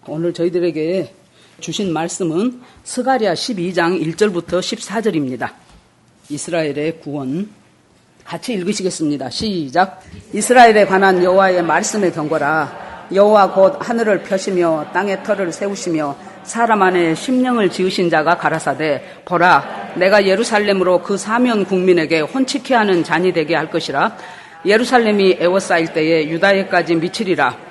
오늘 저희들에게 주신 말씀은 스가랴 12장 1절부터 14절입니다. 이스라엘의 구원. 같이 읽으시겠습니다. 시작. 이스라엘에 관한 여호와의 말씀의 경고라. 여호와 곧 하늘을 펴시며 땅에 터를 세우시며 사람 안에 심령을 지으신 자가 가라사대 보라 내가 예루살렘으로 그 사면 국민에게 혼치케 하는 잔이 되게 할 것이라. 예루살렘이 에워싸일 때에 유다에까지 미치리라.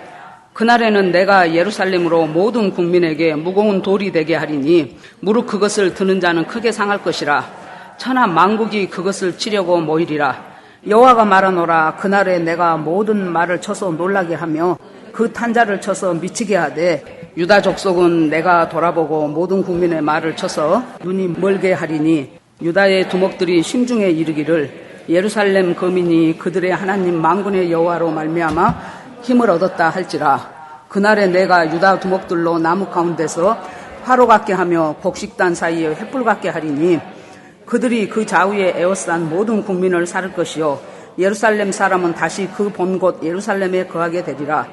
그날에는 내가 예루살렘으로 모든 국민에게 무거운 돌이 되게 하리니 무릇 그것을 드는 자는 크게 상할 것이라. 천하 만국이 그것을 치려고 모이리라. 여호와가 말하노라. 그날에 내가 모든 말을 쳐서 놀라게 하며 그 탄자를 쳐서 미치게 하되 유다 족속은 내가 돌아보고 모든 국민의 말을 쳐서 눈이 멀게 하리니 유다의 두목들이 심중에 이르기를 예루살렘 거민이 그들의 하나님 만군의 여호와로 말미암아 힘을 얻었다 할지라. 그날에 내가 유다 두목들로 나무 가운데서 화로 같게 하며 곡식단 사이에 횃불 같게 하리니 그들이 그 좌우에 에워싼 모든 국민을 살을 것이요 예루살렘 사람은 다시 그 본 곳 예루살렘에 거하게 되리라.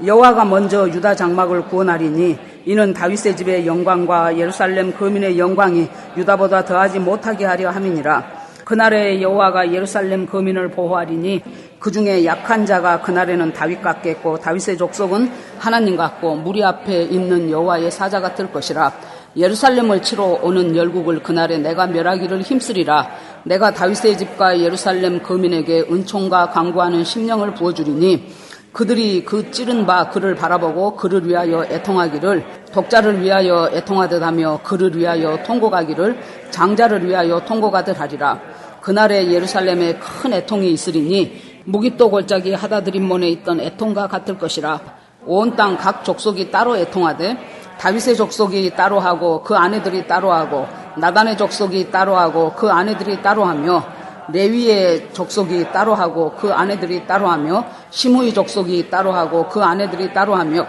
여호와가 먼저 유다 장막을 구원하리니 이는 다윗의 집의 영광과 예루살렘 거민의 영광이 유다보다 더하지 못하게 하려 함이니라. 그날에 여호와가 예루살렘 거민을 보호하리니 그 중에 약한 자가 그날에는 다윗 같겠고 다윗의 족속은 하나님 같고 무리 앞에 있는 여호와의 사자 같을 것이라. 예루살렘을 치러 오는 열국을 그날에 내가 멸하기를 힘쓰리라. 내가 다윗의 집과 예루살렘 거민에게 은총과 강구하는 심령을 부어주리니 그들이 그 찌른 바 그를 바라보고 그를 위하여 애통하기를 독자를 위하여 애통하듯 하며 그를 위하여 통곡하기를 장자를 위하여 통곡하듯 하리라. 그날에 예루살렘에 큰 애통이 있으리니 무깃도 골짜기 하다드림몬에 있던 애통과 같을 것이라. 온 땅 각 족속이 따로 애통하되 다윗의 족속이 따로 하고 그 아내들이 따로 하고 나단의 족속이 따로 하고 그 아내들이 따로 하며 레위의 족속이 따로 하고 그 아내들이 따로 하며 시므이 족속이 따로 하고 그 아내들이 따로 하며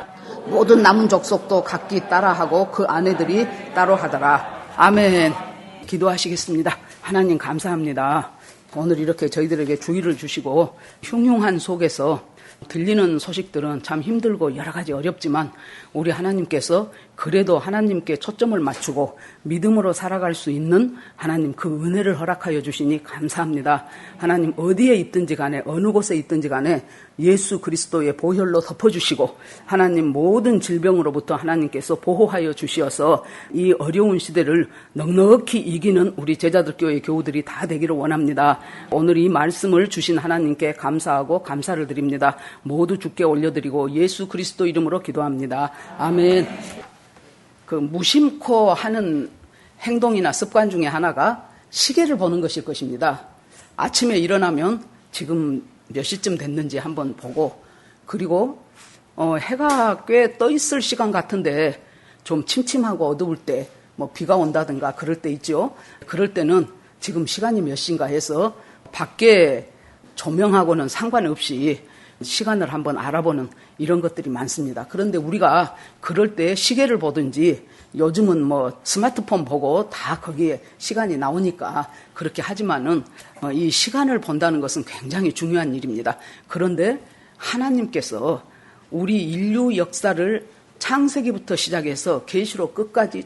모든 남은 족속도 각기 따라 하고 그 아내들이 따로 하더라. 아멘. 기도하시겠습니다. 하나님 감사합니다. 오늘 이렇게 저희들에게 주의를 주시고 흉흉한 속에서 들리는 소식들은 참 힘들고 여러 가지 어렵지만 우리 하나님께서 그래도 하나님께 초점을 맞추고 믿음으로 살아갈 수 있는 하나님 그 은혜를 허락하여 주시니 감사합니다. 하나님 어디에 있든지 간에 어느 곳에 있든지 간에 예수 그리스도의 보혈로 덮어주시고 하나님 모든 질병으로부터 하나님께서 보호하여 주시어서 이 어려운 시대를 넉넉히 이기는 우리 제자들 교회 교우들이 다 되기를 원합니다. 오늘 이 말씀을 주신 하나님께 감사하고 감사를 드립니다. 모두 주께 올려드리고 예수 그리스도 이름으로 기도합니다. 아멘. 그 무심코 하는 행동이나 습관 중에 하나가 시계를 보는 것일 것입니다. 아침에 일어나면 지금 몇 시쯤 됐는지 한번 보고 그리고 해가 꽤 떠 있을 시간 같은데 좀 침침하고 어두울 때 뭐 비가 온다든가 그럴 때 있죠. 그럴 때는 지금 시간이 몇 시인가 해서 밖에 조명하고는 상관없이 시간을 한번 알아보는 이런 것들이 많습니다. 그런데 우리가 그럴 때 시계를 보든지 요즘은 뭐 스마트폰 보고 다 거기에 시간이 나오니까 그렇게 하지만은 이 시간을 본다는 것은 굉장히 중요한 일입니다. 그런데 하나님께서 우리 인류 역사를 창세기부터 시작해서 계시록 끝까지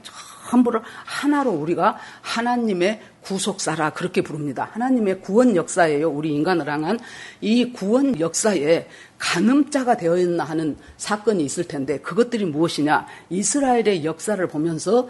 전부를 하나로 우리가 하나님의 구속사라 그렇게 부릅니다. 하나님의 구원 역사예요. 우리 인간을 향한 이 구원 역사에 가늠자가 되어 있나 하는 사건이 있을 텐데 그것들이 무엇이냐. 이스라엘의 역사를 보면서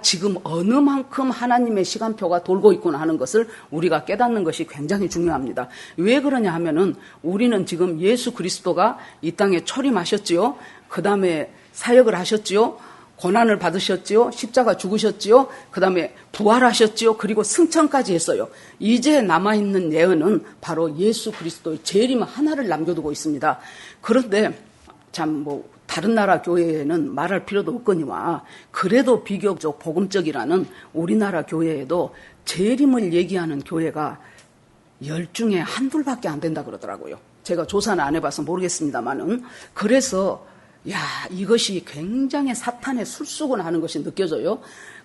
지금 어느 만큼 하나님의 시간표가 돌고 있구나 하는 것을 우리가 깨닫는 것이 굉장히 중요합니다. 왜 그러냐 하면은 우리는 지금 예수 그리스도가 이 땅에 초림하셨지요. 그 다음에 사역을 하셨지요. 고난을 받으셨지요. 십자가 죽으셨지요. 그 다음에 부활하셨지요. 그리고 승천까지 했어요. 이제 남아있는 예언은 바로 예수 그리스도의 재림 하나를 남겨두고 있습니다. 그런데 참 다른 나라 교회에는 말할 필요도 없거니와 그래도 비교적 복음적이라는 우리나라 교회에도 재림을 얘기하는 교회가 10중에 한둘밖에 안 된다 그러더라고요. 제가 조사는 안 해봐서 모르겠습니다만은. 그래서 이것이 굉장히 사탄의 술수건 하는 것이 느껴져요.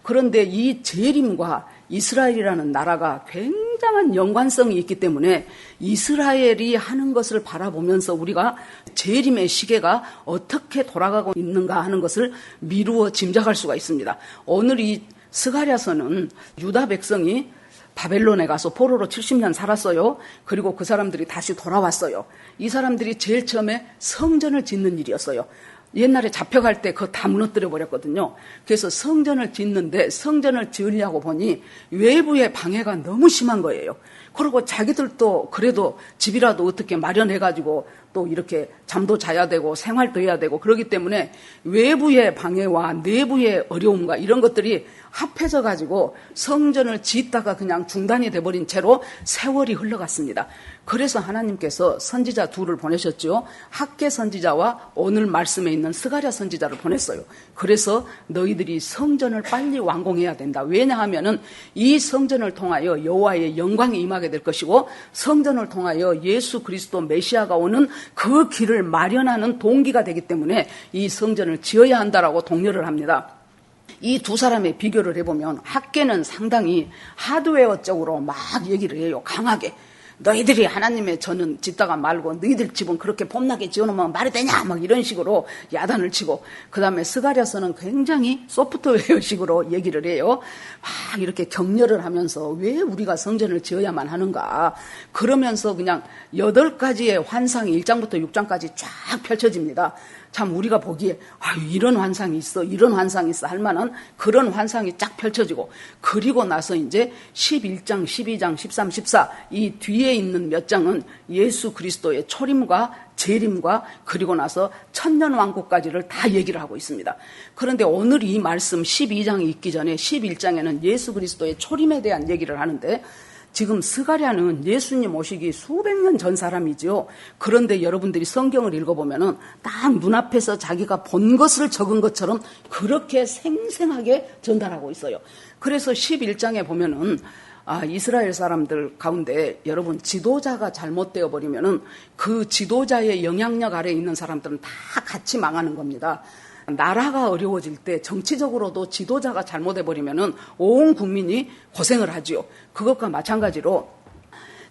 그런데 이 재림과 이스라엘이라는 나라가 굉장히 굉장한 연관성이 있기 때문에 이스라엘이 하는 것을 바라보면서 우리가 재림의 시계가 어떻게 돌아가고 있는가 하는 것을 미루어 짐작할 수가 있습니다. 오늘 이 스가랴서는 유다 백성이 바벨론에 가서 포로로 70년 살았어요. 그리고 그 사람들이 다시 돌아왔어요. 이 사람들이 제일 처음에 성전을 짓는 일이었어요. 옛날에 잡혀갈 때 그거 다 무너뜨려 버렸거든요. 그래서 성전을 짓는데 성전을 지으려고 보니 외부의 방해가 너무 심한 거예요. 그리고 자기들도 그래도 집이라도 어떻게 마련해가지고 또 이렇게 잠도 자야 되고 생활도 해야 되고 그러기 때문에 외부의 방해와 내부의 어려움과 이런 것들이 합해져 가지고 성전을 짓다가 그냥 중단이 돼버린 채로 세월이 흘러갔습니다. 그래서 하나님께서 선지자 둘을 보내셨죠. 학개 선지자와 오늘 말씀에 있는 스가랴 선지자를 보냈어요. 그래서 너희들이 성전을 빨리 완공해야 된다. 왜냐하면은 이 성전을 통하여 여호와의 영광이 임하게 될 것이고 성전을 통하여 예수 그리스도 메시아가 오는 그 길을 마련하는 동기가 되기 때문에 이 성전을 지어야 한다라고 독려를 합니다. 이 두 사람의 비교를 해보면 학개는 상당히 하드웨어 쪽으로 막 얘기를 해요. 강하게. 너희들이 하나님의 전은 짓다가 말고 너희들 집은 그렇게 폼나게 지어놓으면 말이 되냐 막 이런 식으로 야단을 치고, 그 다음에 스가랴서는 굉장히 소프트웨어식으로 얘기를 해요. 막 이렇게 격려를 하면서 왜 우리가 성전을 지어야만 하는가, 그러면서 그냥 8가지의 환상이 1장부터 6장까지 쫙 펼쳐집니다. 참 우리가 보기에 이런 환상이 있어, 이런 환상이 있어 할 만한 그런 환상이 쫙 펼쳐지고, 그리고 나서 이제 11장, 12장, 13, 14 이 뒤에 있는 몇 장은 예수 그리스도의 초림과 재림과 그리고 나서 천년왕국까지를 다 얘기를 하고 있습니다. 그런데 오늘 이 말씀 12장이 있기 전에 11장에는 예수 그리스도의 초림에 대한 얘기를 하는데, 지금 스가랴는 예수님 오시기 수백 년 전 사람이죠. 그런데 여러분들이 성경을 읽어보면은 딱 눈앞에서 자기가 본 것을 적은 것처럼 그렇게 생생하게 전달하고 있어요. 그래서 11장에 보면은 이스라엘 사람들 가운데 여러분 지도자가 잘못되어 버리면은 그 지도자의 영향력 아래에 있는 사람들은 다 같이 망하는 겁니다. 나라가 어려워질 때 정치적으로도 지도자가 잘못해버리면은 온 국민이 고생을 하지요. 그것과 마찬가지로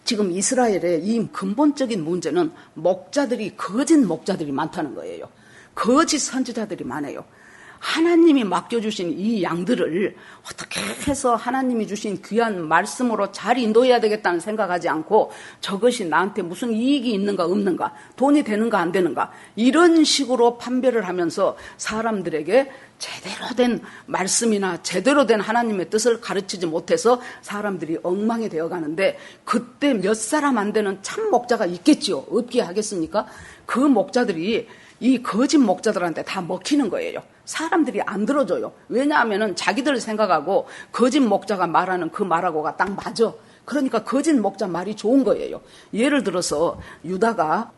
지금 이스라엘의 이 근본적인 문제는 목자들이, 거짓 목자들이 많다는 거예요. 거짓 선지자들이 많아요. 하나님이 맡겨주신 이 양들을 어떻게 해서 하나님이 주신 귀한 말씀으로 잘 인도해야 되겠다는 생각하지 않고 저것이 나한테 무슨 이익이 있는가 없는가, 돈이 되는가 안 되는가, 이런 식으로 판별을 하면서 사람들에게 제대로 된 말씀이나 제대로 된 하나님의 뜻을 가르치지 못해서 사람들이 엉망이 되어가는데, 그때 몇 사람 안 되는 참 목자가 있겠지요. 없게 하겠습니까? 그 목자들이 이 거짓 목자들한테 다 먹히는 거예요. 사람들이 안 들어줘요. 왜냐하면은 자기들 생각하고 거짓 목자가 말하는 그 말하고가 딱 맞아. 그러니까 거짓 목자 말이 좋은 거예요. 예를 들어서 유다가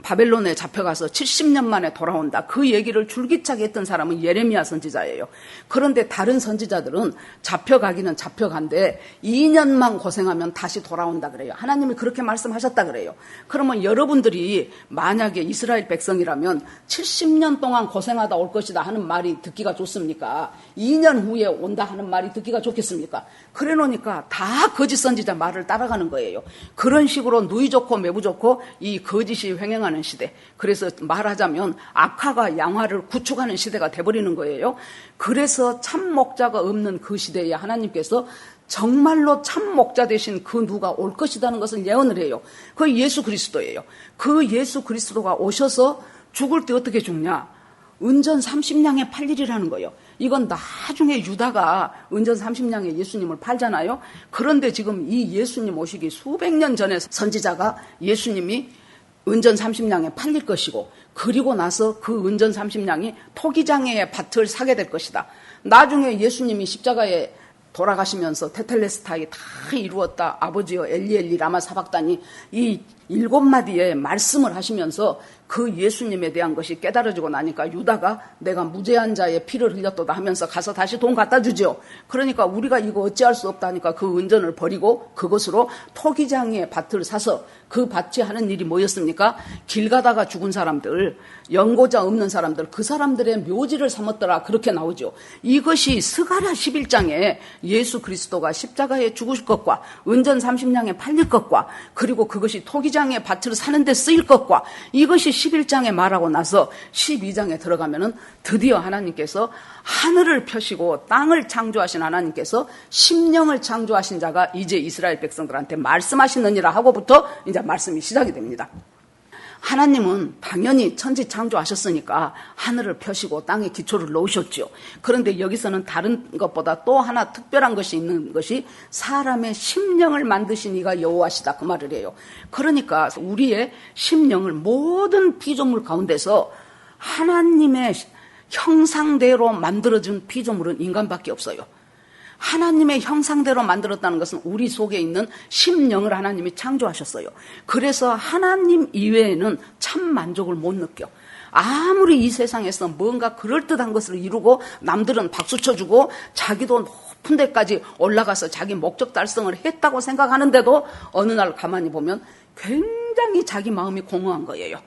바벨론에 잡혀가서 70년 만에 돌아온다. 그 얘기를 줄기차게 했던 사람은 예레미야 선지자예요. 그런데 다른 선지자들은 잡혀가기는 잡혀간데 2년만 고생하면 다시 돌아온다 그래요. 하나님이 그렇게 말씀하셨다 그래요. 그러면 여러분들이 만약에 이스라엘 백성이라면 70년 동안 고생하다 올 것이다 하는 말이 듣기가 좋습니까? 2년 후에 온다 하는 말이 듣기가 좋겠습니까? 그래 놓으니까 다 거짓 선지자 말을 따라가는 거예요. 그런 식으로 누이 좋고 매부 좋고 이 거짓이 횡행하는 시대. 그래서 말하자면 악화가 양화를 구축하는 시대가 돼버리는 거예요. 그래서 참 목자가 없는 그 시대에 하나님께서 정말로 참 목자 되신 그 누가 올 것이라는 것을 예언을 해요. 그 예수 그리스도예요. 그 예수 그리스도가 오셔서 죽을 때 어떻게 죽냐? 은전 30냥에 팔리리라는 거예요. 이건 나중에 유다가 은전 30냥에 예수님을 팔잖아요. 그런데 지금 이 예수님 오시기 수백 년 전에 선지자가 예수님이 은전 30냥에 팔릴 것이고, 그리고 나서 그 은전 30냥이 토기장의 밭을 사게 될 것이다. 나중에 예수님이 십자가에 돌아가시면서 테텔레스타이 다 이루었다. 아버지여 엘리 엘리 라마 사박다니, 이 7마디의 말씀을 하시면서 그 예수님에 대한 것이 깨달아지고 나니까 유다가 내가 무죄한 자의 피를 흘렸도다 하면서 가서 다시 돈 갖다 주죠. 그러니까 우리가 이거 어찌할 수 없다니까 그 은전을 버리고 그것으로 토기장의 밭을 사서 그 밭이 하는 일이 뭐였습니까? 길 가다가 죽은 사람들, 연고자 없는 사람들, 그 사람들의 묘지를 삼았더라, 그렇게 나오죠. 이것이 스가랴 11장에 예수 그리스도가 십자가에 죽으실 것과 은전 30냥에 팔릴 것과 그리고 그것이 토기장의 밭을 사는 데 쓰일 것과 이것이 11장에 말하고 나서 12장에 들어가면은 드디어 하나님께서 하늘을 펴시고 땅을 창조하신 하나님께서 심령을 창조하신 자가 이제 이스라엘 백성들한테 말씀하시느니라 하고부터 이제 말씀이 시작이 됩니다. 하나님은 당연히 천지 창조하셨으니까 하늘을 펴시고 땅에 기초를 놓으셨죠. 그런데 여기서는 다른 것보다 또 하나 특별한 것이 있는 것이 사람의 심령을 만드신 이가 여호와시다, 그 말을 해요. 그러니까 우리의 심령을 모든 피조물 가운데서 하나님의 형상대로 만들어준 피조물은 인간밖에 없어요. 하나님의 형상대로 만들었다는 것은 우리 속에 있는 심령을 하나님이 창조하셨어요. 그래서 하나님 이외에는 참 만족을 못 느껴. 아무리 이 세상에서 뭔가 그럴듯한 것을 이루고 남들은 박수 쳐주고 자기도 높은 데까지 올라가서 자기 목적 달성을 했다고 생각하는데도 어느 날 가만히 보면 굉장히 자기 마음이 공허한 거예요.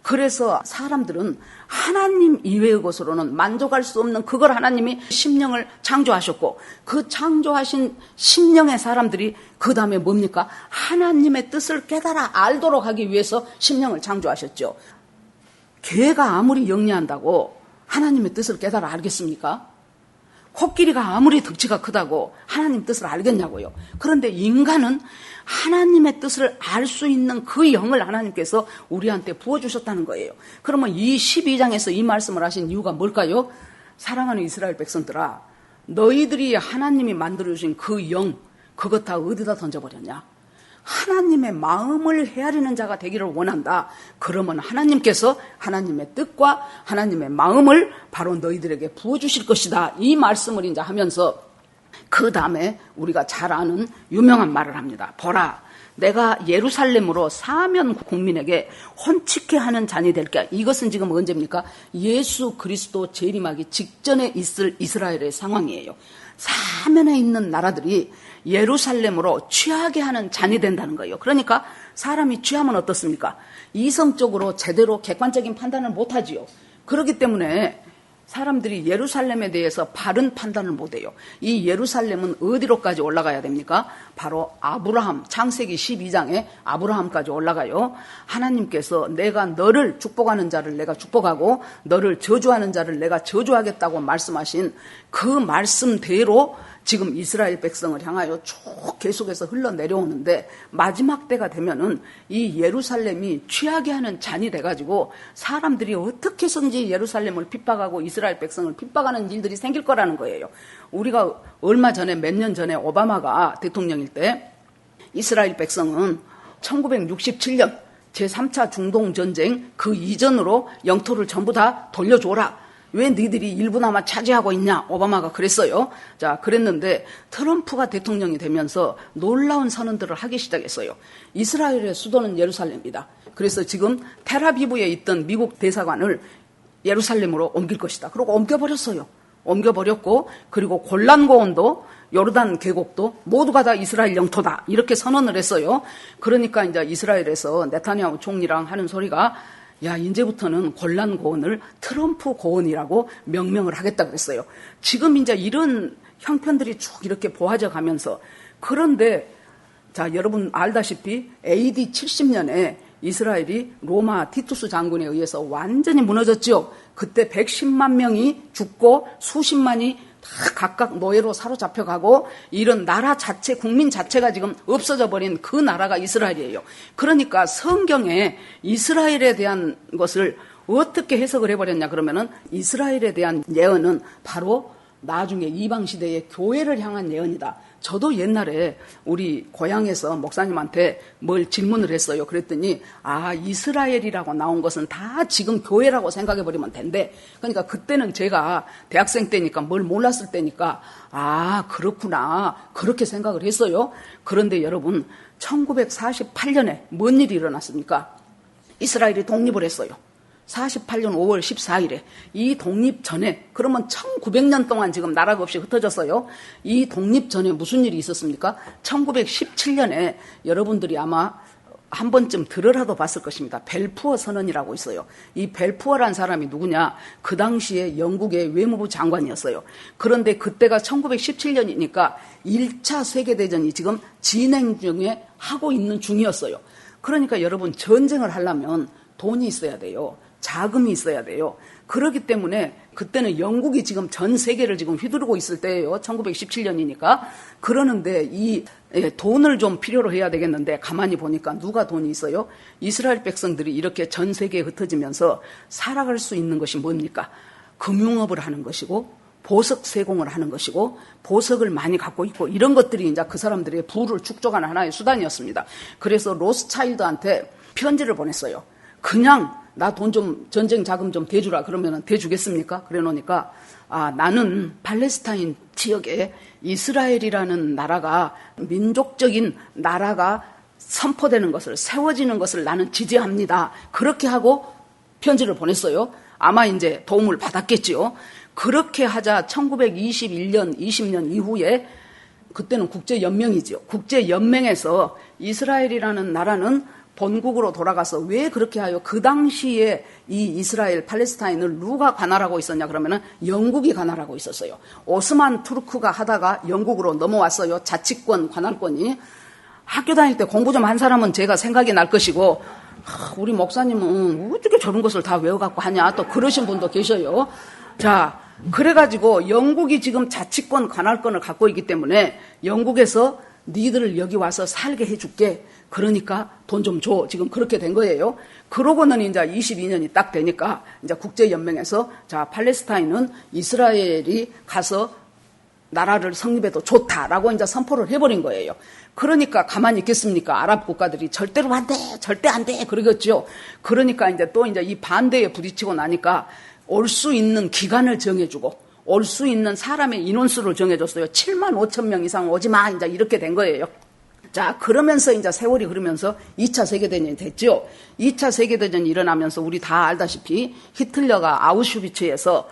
그래서 사람들은 하나님 이외의 것으로는 만족할 수 없는 그걸 하나님이 심령을 창조하셨고 그 창조하신 심령의 사람들이 그 다음에 뭡니까? 하나님의 뜻을 깨달아 알도록 하기 위해서 심령을 창조하셨죠. 개가 아무리 영리한다고 하나님의 뜻을 깨달아 알겠습니까? 코끼리가 아무리 덩치가 크다고 하나님 뜻을 알겠냐고요. 그런데 인간은 하나님의 뜻을 알 수 있는 그 영을 하나님께서 우리한테 부어주셨다는 거예요. 그러면 이 12장에서 이 말씀을 하신 이유가 뭘까요? 사랑하는 이스라엘 백성들아, 너희들이 하나님이 만들어주신 그 영, 그것 다 어디다 던져버렸냐? 하나님의 마음을 헤아리는 자가 되기를 원한다. 그러면 하나님께서 하나님의 뜻과 하나님의 마음을 바로 너희들에게 부어주실 것이다. 이 말씀을 이제 하면서 그 다음에 우리가 잘 아는 유명한 말을 합니다. 보라, 내가 예루살렘으로 사면 국민에게 혼치케 하는 잔이 될게. 이것은 지금 언제입니까? 예수 그리스도 재림하기 직전에 있을 이스라엘의 상황이에요. 사면에 있는 나라들이 예루살렘으로 취하게 하는 잔이 된다는 거예요. 그러니까 사람이 취하면 어떻습니까? 이성적으로 제대로 객관적인 판단을 못하지요. 그렇기 때문에 사람들이 예루살렘에 대해서 바른 판단을 못해요. 이 예루살렘은 어디로까지 올라가야 됩니까? 바로 아브라함, 창세기 12장에 아브라함까지 올라가요. 하나님께서 내가 너를 축복하는 자를 내가 축복하고 너를 저주하는 자를 내가 저주하겠다고 말씀하신 그 말씀대로 지금 이스라엘 백성을 향하여 쭉 계속해서 흘러내려오는데 마지막 때가 되면은 이 예루살렘이 취하게 하는 잔이 돼가지고 사람들이 어떻게 해서든지 예루살렘을 핍박하고 이스라엘 백성을 핍박하는 일들이 생길 거라는 거예요. 우리가 얼마 전에 몇 년 전에 오바마가 대통령일 때 이스라엘 백성은 1967년 제3차 중동전쟁 그 이전으로 영토를 전부 다 돌려줘라. 왜 너희들이 일부나마 차지하고 있냐? 오바마가 그랬어요. 자, 그랬는데 트럼프가 대통령이 되면서 놀라운 선언들을 하기 시작했어요. 이스라엘의 수도는 예루살렘이다. 그래서 지금 텔아비브에 있던 미국 대사관을 예루살렘으로 옮길 것이다. 그리고 옮겨버렸어요. 옮겨버렸고 그리고 골란고원도 요르단 계곡도 모두가 다 이스라엘 영토다. 이렇게 선언을 했어요. 그러니까 이제 이스라엘에서 네타냐후 총리랑 하는 소리가 야, 이제부터는 골란 고원을 트럼프 고원이라고 명명을 하겠다 그랬어요. 지금 이제 이런 형편들이 쭉 이렇게 보아져 가면서 그런데 자, 여러분 알다시피 AD 70년에 이스라엘이 로마 티투스 장군에 의해서 완전히 무너졌죠. 그때 110만 명이 죽고 수십만이 다 각각 노예로 사로잡혀가고 이런 나라 자체, 국민 자체가 지금 없어져 버린 그 나라가 이스라엘이에요. 그러니까 성경에 이스라엘에 대한 것을 어떻게 해석을 해버렸냐 그러면은 이스라엘에 대한 예언은 바로 나중에 이방시대의 교회를 향한 예언이다. 저도 옛날에 우리 고향에서 목사님한테 뭘 질문을 했어요. 그랬더니 이스라엘이라고 나온 것은 다 지금 교회라고 생각해버리면 된대. 그러니까 그때는 제가 대학생 때니까 뭘 몰랐을 때니까 그렇구나 그렇게 생각을 했어요. 그런데 여러분 1948년에 뭔 일이 일어났습니까? 이스라엘이 독립을 했어요. 48년 5월 14일에 이 독립 전에, 그러면 1900년 동안 지금 나라가 없이 흩어졌어요. 이 독립 전에 무슨 일이 있었습니까? 1917년에 여러분들이 아마 한 번쯤 들으라도 봤을 것입니다. 벨푸어 선언이라고 있어요. 이 벨푸어란 사람이 누구냐? 그 당시에 영국의 외무부 장관이었어요. 그런데 그때가 1917년이니까 1차 세계대전이 지금 진행 중에 하고 있는 중이었어요. 그러니까 여러분 전쟁을 하려면 돈이 있어야 돼요. 자금이 있어야 돼요. 그렇기 때문에 그때는 영국이 지금 전 세계를 지금 휘두르고 있을 때예요. 1917년이니까. 그러는데 이 돈을 좀 필요로 해야 되겠는데 가만히 보니까 누가 돈이 있어요? 이스라엘 백성들이 이렇게 전 세계에 흩어지면서 살아갈 수 있는 것이 뭡니까? 금융업을 하는 것이고 보석 세공을 하는 것이고 보석을 많이 갖고 있고 이런 것들이 이제 그 사람들의 부를 축적하는 하나의 수단이었습니다. 그래서 로스차일드한테 편지를 보냈어요. 그냥 나 돈 좀 전쟁 자금 좀 대주라 그러면 대주겠습니까? 그래 놓으니까 나는 팔레스타인 지역에 이스라엘이라는 나라가 민족적인 나라가 선포되는 것을 세워지는 것을 나는 지지합니다. 그렇게 하고 편지를 보냈어요. 아마 이제 도움을 받았겠지요. 그렇게 하자 1921년 20년 이후에 그때는 국제연맹이죠. 국제연맹에서 이스라엘이라는 나라는 본국으로 돌아가서 왜 그렇게 하여 그 당시에 이 이스라엘 팔레스타인을 누가 관할하고 있었냐 그러면은 영국이 관할하고 있었어요. 오스만 투르크가 하다가 영국으로 넘어왔어요. 자치권 관할권이. 학교 다닐 때 공부 좀 한 사람은 제가 생각이 날 것이고 우리 목사님은 어떻게 저런 것을 다 외워갖고 하냐 또 그러신 분도 계셔요. 자, 그래가지고 영국이 지금 자치권 관할권을 갖고 있기 때문에 영국에서 니들을 여기 와서 살게 해줄게. 그러니까 돈 좀 줘. 지금 그렇게 된 거예요. 그러고는 이제 22년이 딱 되니까 이제 국제연맹에서 자, 팔레스타인은 이스라엘이 가서 나라를 성립해도 좋다라고 이제 선포를 해버린 거예요. 그러니까 가만히 있겠습니까? 아랍 국가들이 절대로 안 돼, 절대 안 돼, 그러겠죠. 그러니까 이제 또 이제 이 반대에 부딪히고 나니까 올 수 있는 기간을 정해주고 올 수 있는 사람의 인원수를 정해줬어요. 7만 5천 명 이상 오지 마, 이제 이렇게 된 거예요. 자, 그러면서 이제 세월이 흐르면서 2차 세계대전이 됐죠. 2차 세계대전이 일어나면서 우리 다 알다시피 히틀러가 아우슈비츠에서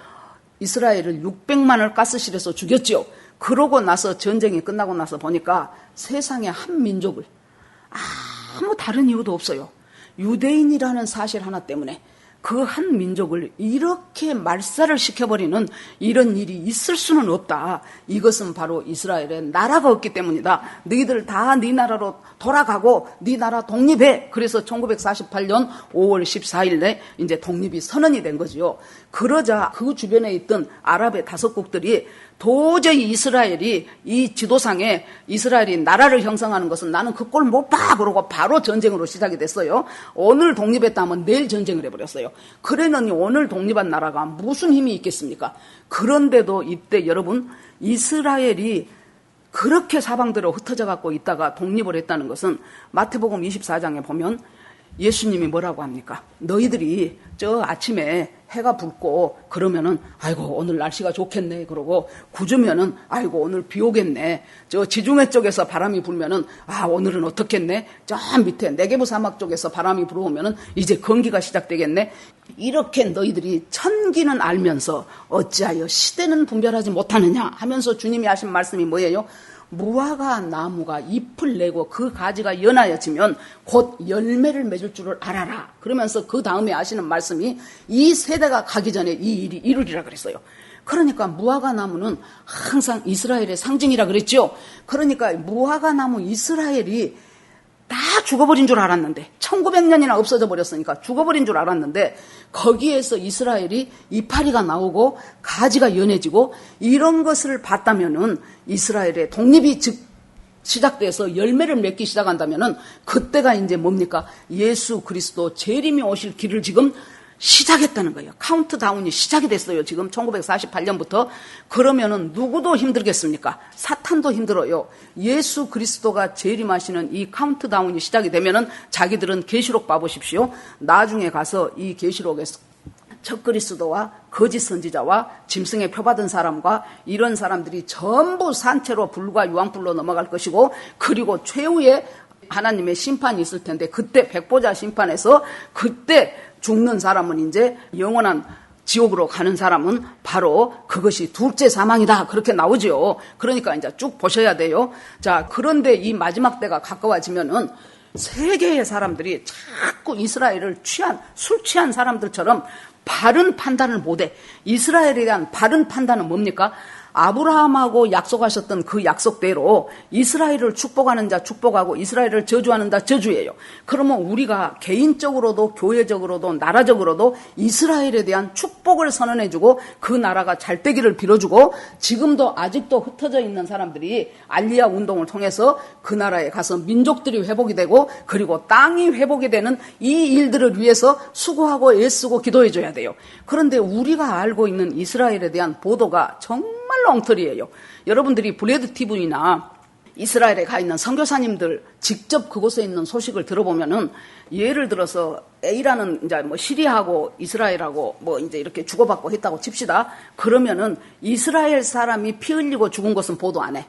이스라엘을 600만을 가스실에서 죽였죠. 그러고 나서 전쟁이 끝나고 나서 보니까 세상에 한 민족을 아무 다른 이유도 없어요. 유대인이라는 사실 하나 때문에 그 한 민족을 이렇게 말살을 시켜버리는 이런 일이 있을 수는 없다. 이것은 바로 이스라엘의 나라가 없기 때문이다. 너희들 다 네 나라로 돌아가고 네 나라 독립해. 그래서 1948년 5월 14일에 이제 독립이 선언이 된 거지요. 그러자 그 주변에 있던 아랍의 5국들이 도저히 이스라엘이 이 지도상에 이스라엘이 나라를 형성하는 것은 나는 그 꼴 못 봐. 그러고 바로 전쟁으로 시작이 됐어요. 오늘 독립했다면 내일 전쟁을 해버렸어요. 그래는 오늘 독립한 나라가 무슨 힘이 있겠습니까? 그런데도 이때 여러분 이스라엘이 그렇게 사방대로 흩어져 갖고 있다가 독립을 했다는 것은 마태복음 24장에 보면 예수님이 뭐라고 합니까? 너희들이 저 아침에 해가 붉고 그러면은 아이고 오늘 날씨가 좋겠네 그러고 굳으면은 아이고 오늘 비 오겠네. 저 지중해 쪽에서 바람이 불면은 오늘은 어떻겠네. 저 밑에 네게브 사막 쪽에서 바람이 불어오면은 이제 건기가 시작되겠네. 이렇게 너희들이 천기는 알면서 어찌하여 시대는 분별하지 못하느냐 하면서 주님이 하신 말씀이 뭐예요? 무화과 나무가 잎을 내고 그 가지가 연하여지면 곧 열매를 맺을 줄을 알아라. 그러면서 그 다음에 하시는 말씀이 이 세대가 가기 전에 이 일이 이루리라 그랬어요. 그러니까 무화과 나무는 항상 이스라엘의 상징이라 그랬죠. 그러니까 무화과 나무 이스라엘이 다 죽어버린 줄 알았는데 1900년이나 없어져 버렸으니까 죽어버린 줄 알았는데 거기에서 이스라엘이 이파리가 나오고 가지가 연해지고 이런 것을 봤다면은 이스라엘의 독립이 시작돼서 열매를 맺기 시작한다면은 그때가 이제 뭡니까? 예수 그리스도 재림이 오실 길을 지금 시작했다는 거예요. 카운트다운이 시작이 됐어요. 지금 1948년부터. 그러면은 누구도 힘들겠습니까? 사탄도 힘들어요. 예수 그리스도가 재림하시는 이 카운트다운이 시작이 되면은 자기들은 계시록 봐보십시오. 나중에 가서 이 계시록에서 적그리스도와 거짓 선지자와 짐승의 표받은 사람과 이런 사람들이 전부 산채로 불과 유황불로 넘어갈 것이고, 그리고 최후의 하나님의 심판이 있을 텐데, 그때 백보자 심판에서 그때 죽는 사람은 이제 영원한 지옥으로 가는 사람은 바로 그것이 둘째 사망이다. 그렇게 나오죠. 그러니까 이제 쭉 보셔야 돼요. 자, 그런데 이 마지막 때가 가까워지면은 세계의 사람들이 자꾸 이스라엘을 술 취한 사람들처럼 바른 판단을 못해. 이스라엘에 대한 바른 판단은 뭡니까? 아브라함하고 약속하셨던 그 약속대로 이스라엘을 축복하는 자 축복하고 이스라엘을 저주하는 자 저주예요. 그러면 우리가 개인적으로도 교회적으로도 나라적으로도 이스라엘에 대한 축복을 선언해주고 그 나라가 잘 되기를 빌어주고, 지금도 아직도 흩어져 있는 사람들이 알리야 운동을 통해서 그 나라에 가서 민족들이 회복이 되고 그리고 땅이 회복이 되는 이 일들을 위해서 수고하고 애쓰고 기도해줘야 돼요. 그런데 우리가 알고 있는 이스라엘에 대한 보도가 정말로 엉터리예요. 여러분들이 브레드 TV나 이스라엘에 가 있는 선교사님들 직접 그곳에 있는 소식을 들어보면은, 예를 들어서 A라는 이제 뭐 시리아하고 이스라엘하고 뭐 이제 이렇게 주고받고 했다고 칩시다. 그러면은 이스라엘 사람이 피 흘리고 죽은 것은 보도 안 해.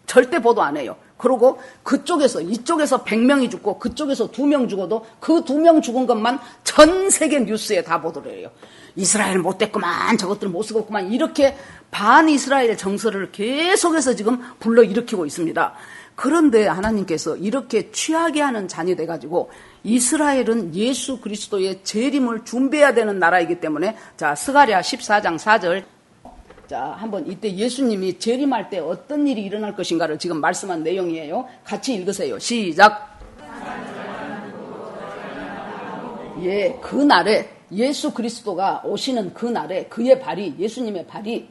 절대 보도 안 해요. 그리고 그쪽에서 이쪽에서 100명이 죽고 그쪽에서 2명 죽어도 그 2명 죽은 것만 전 세계 뉴스에 다 보도를 해요. 이스라엘 못됐구만, 저것들 못 쓰겠구만, 이렇게 반 이스라엘 정서를 계속해서 지금 불러일으키고 있습니다. 그런데 하나님께서 이렇게 취하게 하는 잔이 돼가지고 이스라엘은 예수 그리스도의 재림을 준비해야 되는 나라이기 때문에, 자, 스가랴 14장 4절. 자, 한번 이때 예수님이 재림할 때 어떤 일이 일어날 것인가를 지금 말씀한 내용이에요. 같이 읽으세요. 시작. 예, 그 날에 예수 그리스도가 오시는 그 날에 그의 발이, 예수님의 발이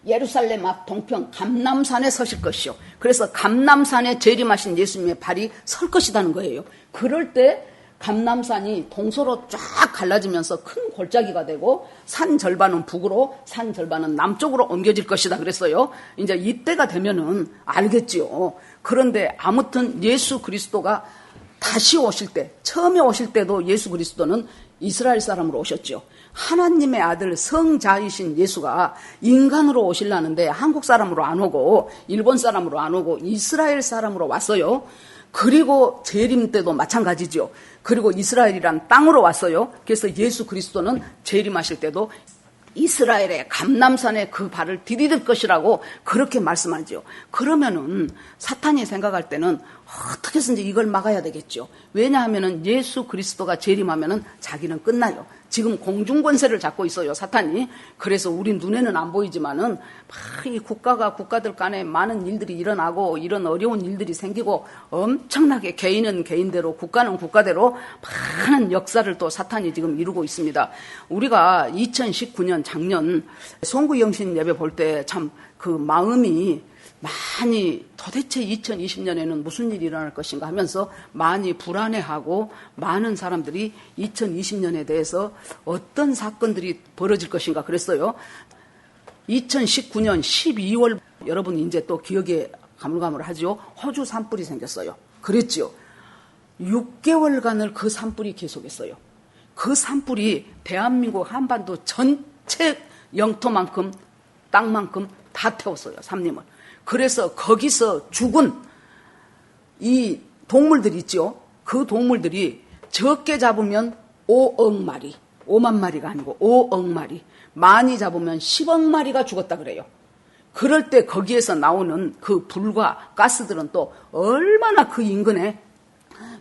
예루살렘 앞 동편 감람산에 서실 것이요. 그래서 감람산에 재림하신 예수님의 발이 설 것이라는 거예요. 그럴 때 감람산이 동서로 쫙 갈라지면서 큰 골짜기가 되고 산 절반은 북으로 산 절반은 남쪽으로 옮겨질 것이다 그랬어요. 이제 이때가 되면은 알겠지요. 그런데 아무튼 예수 그리스도가 다시 오실 때, 처음에 오실 때도 예수 그리스도는 이스라엘 사람으로 오셨죠. 하나님의 아들 성자이신 예수가 인간으로 오시려는데 한국 사람으로 안 오고 일본 사람으로 안 오고 이스라엘 사람으로 왔어요. 그리고 재림 때도 마찬가지죠. 그리고 이스라엘이란 땅으로 왔어요. 그래서 예수 그리스도는 재림하실 때도 이스라엘의 감람산에 그 발을 디딜 것이라고 그렇게 말씀하죠. 그러면은 사탄이 생각할 때는 어떻게 해서든지 이걸 막아야 되겠죠. 왜냐하면은 예수 그리스도가 재림하면은 자기는 끝나요. 지금 공중권세를 잡고 있어요, 사탄이. 그래서 우리 눈에는 안 보이지만은 이 국가들 간에 많은 일들이 일어나고 이런 어려운 일들이 생기고 엄청나게 개인은 개인대로 국가는 국가대로 많은 역사를 또 사탄이 지금 이루고 있습니다. 우리가 2019년 작년 송구영신 예배 볼 때 참 그 마음이 많이 도대체 2020년에는 무슨 일이 일어날 것인가 하면서 많이 불안해하고 많은 사람들이 2020년에 대해서 어떤 사건들이 벌어질 것인가 그랬어요. 2019년 12월 여러분 이제 또 기억에 가물가물하죠. 호주 산불이 생겼어요. 그랬죠. 6개월간을 그 산불이 계속했어요. 그 산불이 대한민국 한반도 전체 영토만큼 땅만큼 다 태웠어요. 산림을. 그래서 거기서 죽은 이 동물들이 있죠. 그 동물들이 적게 잡으면 5억 마리, 5만 마리가 아니고 5억 마리, 많이 잡으면 10억 마리가 죽었다 그래요. 그럴 때 거기에서 나오는 그 불과 가스들은 또 얼마나 그 인근에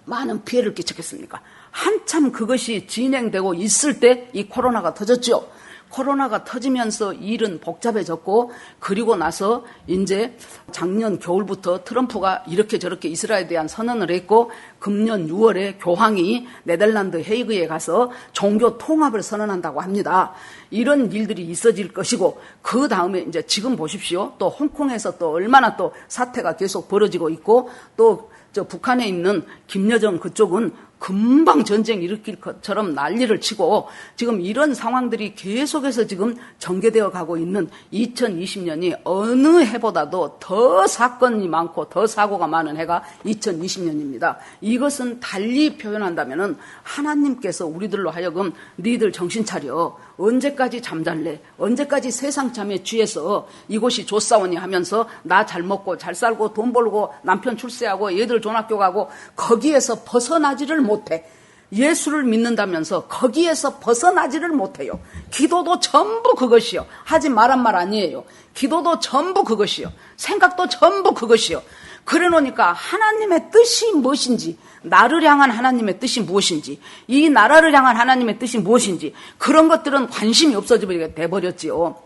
많은 피해를 끼쳤겠습니까? 한참 그것이 진행되고 있을 때 이 코로나가 터졌죠. 코로나가 터지면서 일은 복잡해졌고, 그리고 나서 이제 작년 겨울부터 트럼프가 이렇게 저렇게 이스라엘에 대한 선언을 했고, 금년 6월에 교황이 네덜란드 헤이그에 가서 종교 통합을 선언한다고 합니다. 이런 일들이 있어질 것이고, 그 다음에 이제 지금 보십시오. 또 홍콩에서 또 얼마나 또 사태가 계속 벌어지고 있고, 또 저 북한에 있는 김여정 그쪽은 금방 전쟁 일으킬 것처럼 난리를 치고 지금 이런 상황들이 계속해서 지금 전개되어 가고 있는 2020년이 어느 해보다도 더 사건이 많고 더 사고가 많은 해가 2020년입니다. 이것은 달리 표현한다면은 하나님께서 우리들로 하여금 니들 정신 차려. 언제까지 잠잘래? 언제까지 세상 잠에 취해서 이곳이 좋사오니 하면서 나 잘 먹고 잘 살고 돈 벌고 남편 출세하고 얘들 좋은 학교 가고 거기에서 벗어나지를 못해. 예수를 믿는다면서 거기에서 벗어나지를 못해요. 기도도 전부 그것이요. 하지 말란 말 아니에요. 기도도 전부 그것이요. 생각도 전부 그것이요. 그래 놓으니까 하나님의 뜻이 무엇인지, 나를 향한 하나님의 뜻이 무엇인지, 이 나라를 향한 하나님의 뜻이 무엇인지 그런 것들은 관심이 없어지게 돼버렸지요.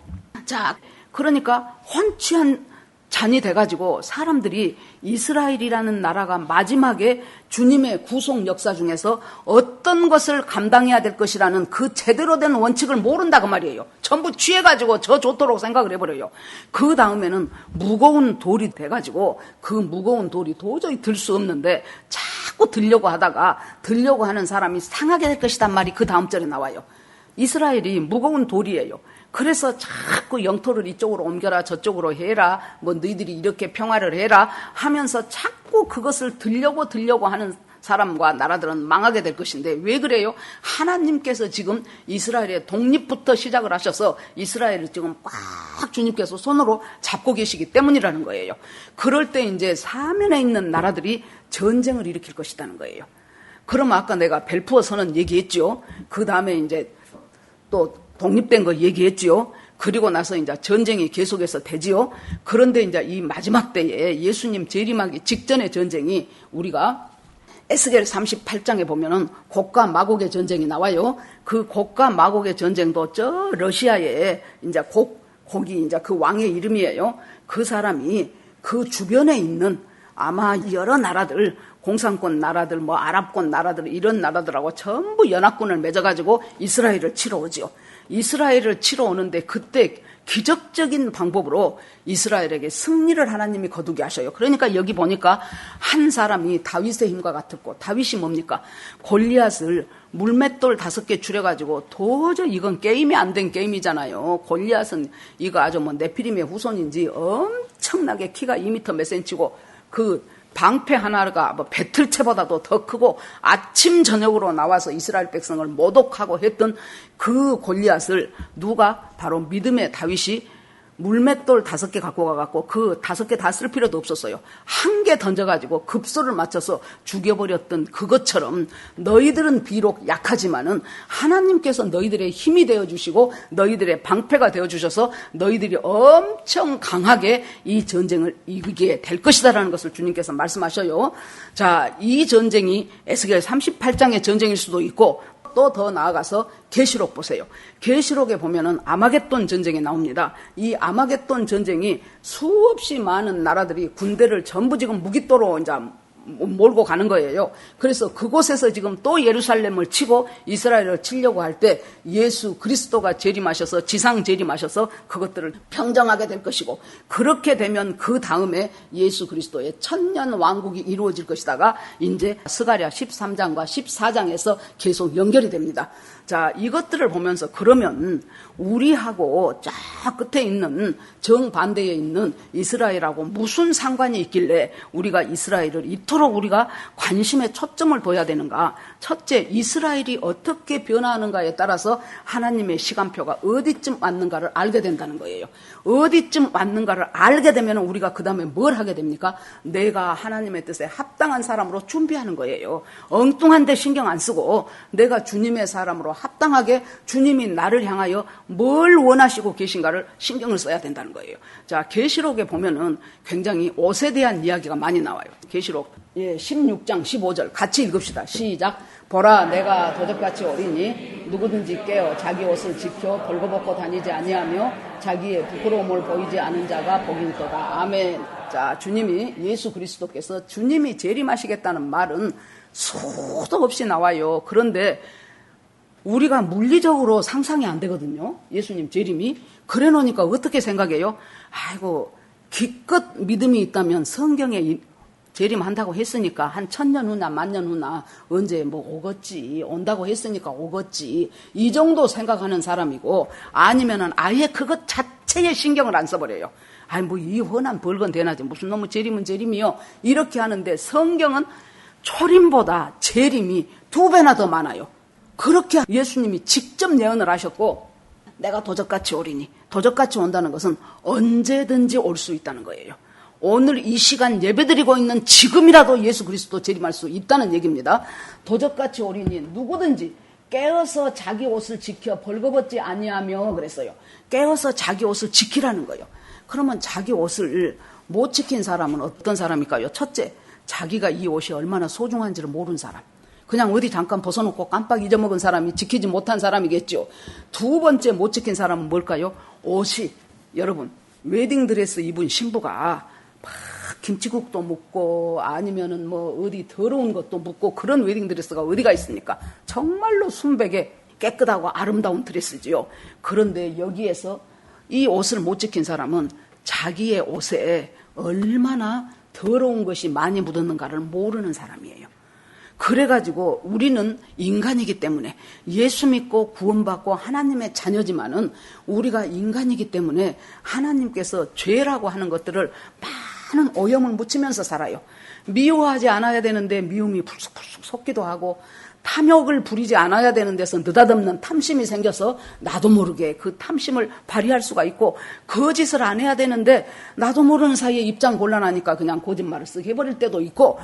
자, 그러니까 혼취한 잔이 돼가지고 사람들이 이스라엘이라는 나라가 마지막에 주님의 구속 역사 중에서 어떤 것을 감당해야 될 것이라는 그 제대로 된 원칙을 모른다 그 말이에요. 전부 취해가지고 저 좋도록 생각을 해버려요. 그 다음에는 무거운 돌이 돼가지고 그 무거운 돌이 도저히 들 수 없는데 자꾸 들려고 하다가 들려고 하는 사람이 상하게 될 것이란 말이 그 다음 절에 나와요. 이스라엘이 무거운 돌이에요. 그래서 자꾸 영토를 이쪽으로 옮겨라 저쪽으로 해라 뭐 너희들이 이렇게 평화를 해라 하면서 자꾸 그것을 들려고 하는 사람과 나라들은 망하게 될 것인데 왜 그래요? 하나님께서 지금 이스라엘의 독립부터 시작을 하셔서 이스라엘을 지금 꽉 주님께서 손으로 잡고 계시기 때문이라는 거예요. 그럴 때 이제 사면에 있는 나라들이 전쟁을 일으킬 것이라는 거예요. 그럼 아까 내가 벨푸어 선언 얘기했죠. 그 다음에 이제 또 독립된 거 얘기했지요. 그리고 나서 이제 전쟁이 계속해서 되지요. 그런데 이제 이 마지막 때에 예수님 재림하기 직전의 전쟁이 우리가 에스겔 38장에 보면은 곡과 마곡의 전쟁이 나와요. 그 곡과 마곡의 전쟁도 저 러시아에 이제 곡이 이제 그 왕의 이름이에요. 그 사람이 그 주변에 있는 아마 여러 나라들 공산권 나라들 뭐 아랍권 나라들 이런 나라들하고 전부 연합군을 맺어가지고 이스라엘을 치러 오죠. 이스라엘을 치러 오는데 그때 기적적인 방법으로 이스라엘에게 승리를 하나님이 거두게 하셔요. 그러니까 여기 보니까 한 사람이 다윗의 힘과 같았고 다윗이 뭡니까? 골리앗을 물맷돌 5개 줄여가지고 도저히 이건 게임이 안 된 게임이잖아요. 골리앗은 이거 아주 뭐 네피림의 후손인지 엄청나게 키가 2m 몇 센치고 그 방패 하나가 뭐 배틀채보다도 더 크고 아침 저녁으로 나와서 이스라엘 백성을 모독하고 했던 그 골리앗을 누가 바로 믿음의 다윗이 물맷돌 5개 갖고 가갖고 그 5개 다 쓸 필요도 없었어요. 한 개 던져가지고 급소를 맞춰서 죽여버렸던 그것처럼 너희들은 비록 약하지만은 하나님께서 너희들의 힘이 되어주시고 너희들의 방패가 되어주셔서 너희들이 엄청 강하게 이 전쟁을 이기게 될 것이다라는 것을 주님께서 말씀하셔요. 자, 이 전쟁이 에스겔 38장의 전쟁일 수도 있고 또 더 나아가서 계시록 보세요. 계시록에 보면은 아마겟돈 전쟁이 나옵니다. 이 아마겟돈 전쟁이 수없이 많은 나라들이 군대를 전부 지금 무기또로 이제 몰고 가는 거예요. 그래서 그곳에서 지금 또 예루살렘을 치고 이스라엘을 치려고 할 때 예수 그리스도가 재림하셔서 지상 재림하셔서 그것들을 평정하게 될 것이고 그렇게 되면 그 다음에 예수 그리스도의 천년 왕국이 이루어질 것이다가 이제 스가랴 13장과 14장에서 계속 연결이 됩니다. 자, 이것들을 보면서 그러면 우리하고 쫙 끝에 있는 정반대에 있는 이스라엘하고 무슨 상관이 있길래 우리가 이스라엘을 이토록 우리가 관심에 초점을 둬야 되는가? 첫째, 이스라엘이 어떻게 변화하는가에 따라서 하나님의 시간표가 어디쯤 왔는가를 알게 된다는 거예요. 어디쯤 왔는가를 알게 되면 우리가 그 다음에 뭘 하게 됩니까? 내가 하나님의 뜻에 합당한 사람으로 준비하는 거예요. 엉뚱한 데 신경 안 쓰고 내가 주님의 사람으로 합당하게 주님이 나를 향하여 뭘 원하시고 계신가를 신경을 써야 된다는 거예요. 자, 계시록에 보면은 굉장히 옷에 대한 이야기가 많이 나와요. 계시록 16장 15절 같이 읽읍시다. 시작. 보라, 내가 도적같이 오리니 누구든지 깨어 자기 옷을 지켜 벌거벗고 다니지 아니하며 자기의 부끄러움을 보이지 않은 자가 복일도다. 아멘. 자, 주님이 예수 그리스도께서 주님이 재림하시겠다는 말은 수도 없이 나와요. 그런데 우리가 물리적으로 상상이 안 되거든요. 예수님 재림이. 그래 놓으니까 어떻게 생각해요? 아이고, 기껏 믿음이 있다면 성경에 재림한다고 했으니까 한 1000년 후나 10,000년 후나 언제 뭐 오겠지, 온다고 했으니까 오겠지, 이 정도 생각하는 사람이고, 아니면은 아예 그것 자체에 신경을 안 써버려요. 아니 뭐 이 훤한 벌건 대낮에 무슨 놈의 재림은 재림이요, 이렇게 하는데 성경은 초림보다 재림이 2배나 더 많아요. 그렇게 예수님이 직접 예언을 하셨고, 내가 도적같이 오리니, 도적같이 온다는 것은 언제든지 올 수 있다는 거예요. 오늘 이 시간 예배드리고 있는 지금이라도 예수 그리스도 재림할 수 있다는 얘기입니다. 도적같이 오리니 누구든지 깨어서 자기 옷을 지켜 벌거벗지 아니하며 그랬어요. 깨어서 자기 옷을 지키라는 거예요. 그러면 자기 옷을 못 지킨 사람은 어떤 사람일까요? 첫째, 자기가 이 옷이 얼마나 소중한지를 모르는 사람. 그냥 어디 잠깐 벗어놓고 깜빡 잊어먹은 사람이 지키지 못한 사람이겠죠. 2번째 못 지킨 사람은 뭘까요? 옷이, 여러분, 웨딩드레스 입은 신부가 막 김치국도 묻고 아니면은 뭐 어디 더러운 것도 묻고 그런 웨딩드레스가 어디가 있습니까? 정말로 순백에 깨끗하고 아름다운 드레스지요. 그런데 여기에서 이 옷을 못 지킨 사람은 자기의 옷에 얼마나 더러운 것이 많이 묻었는가를 모르는 사람이에요. 그래가지고 우리는 인간이기 때문에 예수 믿고 구원받고 하나님의 자녀지만은 우리가 인간이기 때문에 하나님께서 죄라고 하는 것들을 많은 오염을 묻히면서 살아요. 미워하지 않아야 되는데 미움이 불쑥불쑥 솟기도 하고, 탐욕을 부리지 않아야 되는 데서 느닷없는 탐심이 생겨서 나도 모르게 그 탐심을 발휘할 수가 있고, 거짓을 안 해야 되는데 나도 모르는 사이에 입장 곤란하니까 그냥 거짓말을 쓱 해버릴 때도 있고,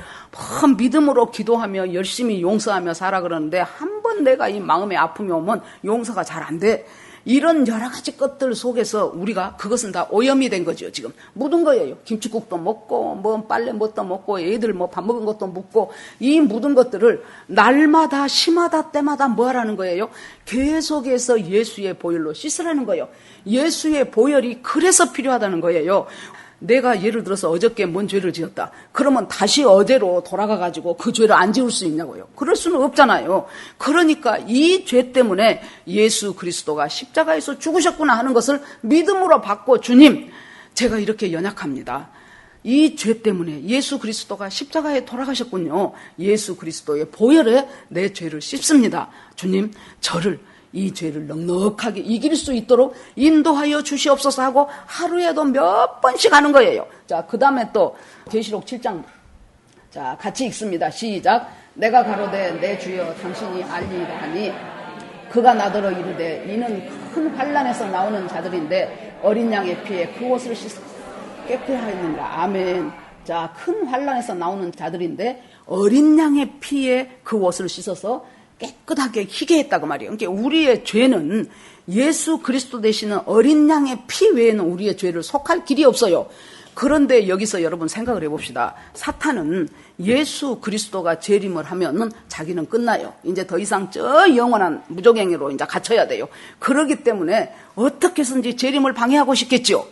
믿음으로 기도하며 열심히 용서하며 살아 그러는데 한 번 내가 이 마음의 아픔이 오면 용서가 잘 안 돼. 이런 여러 가지 것들 속에서 우리가 그것은 다 오염이 된 거죠. 지금 묻은 거예요. 김치국도 먹고 뭐 빨래 뭣도 먹고 애들 뭐 밥 먹은 것도 묻고, 이 묻은 것들을 날마다 시마다 때마다 뭐 하라는 거예요? 계속해서 예수의 보혈로 씻으라는 거예요. 예수의 보혈이 그래서 필요하다는 거예요. 내가 예를 들어서 어저께 뭔 죄를 지었다. 그러면 다시 어제로 돌아가가지고 그 죄를 안 지을 수 있냐고요. 그럴 수는 없잖아요. 그러니까 이 죄 때문에 예수 그리스도가 십자가에서 죽으셨구나 하는 것을 믿음으로 받고, 주님, 제가 이렇게 연약합니다. 이 죄 때문에 예수 그리스도가 십자가에 돌아가셨군요. 예수 그리스도의 보혈에 내 죄를 씻습니다. 주님, 저를 이 죄를 넉넉하게 이길 수 있도록 인도하여 주시옵소서 하고 하루에도 몇 번씩 하는 거예요. 자, 그 다음에 또 계시록 7장. 자, 같이 읽습니다. 시작. 내가 가로되 내 주여 당신이 알리이다 하니 그가 나더러 이르되 이는 큰 환난에서 나오는 자들인데 어린 양의 피에 그 옷을 씻어 깨끗하였는가. 아멘. 자, 큰 환난에서 나오는 자들인데 어린 양의 피에 그 옷을 씻어서 깨끗하게 희게 했다고 말이에요. 그러니까 우리의 죄는 예수 그리스도 되시는 어린 양의 피 외에는 우리의 죄를 속할 길이 없어요. 그런데 여기서 여러분 생각을 해봅시다. 사탄은 예수 그리스도가 재림을 하면은 자기는 끝나요. 이제 더 이상 저 영원한 무적행위로 이제 갇혀야 돼요. 그렇기 때문에 어떻게 해서든지 재림을 방해하고 싶겠죠.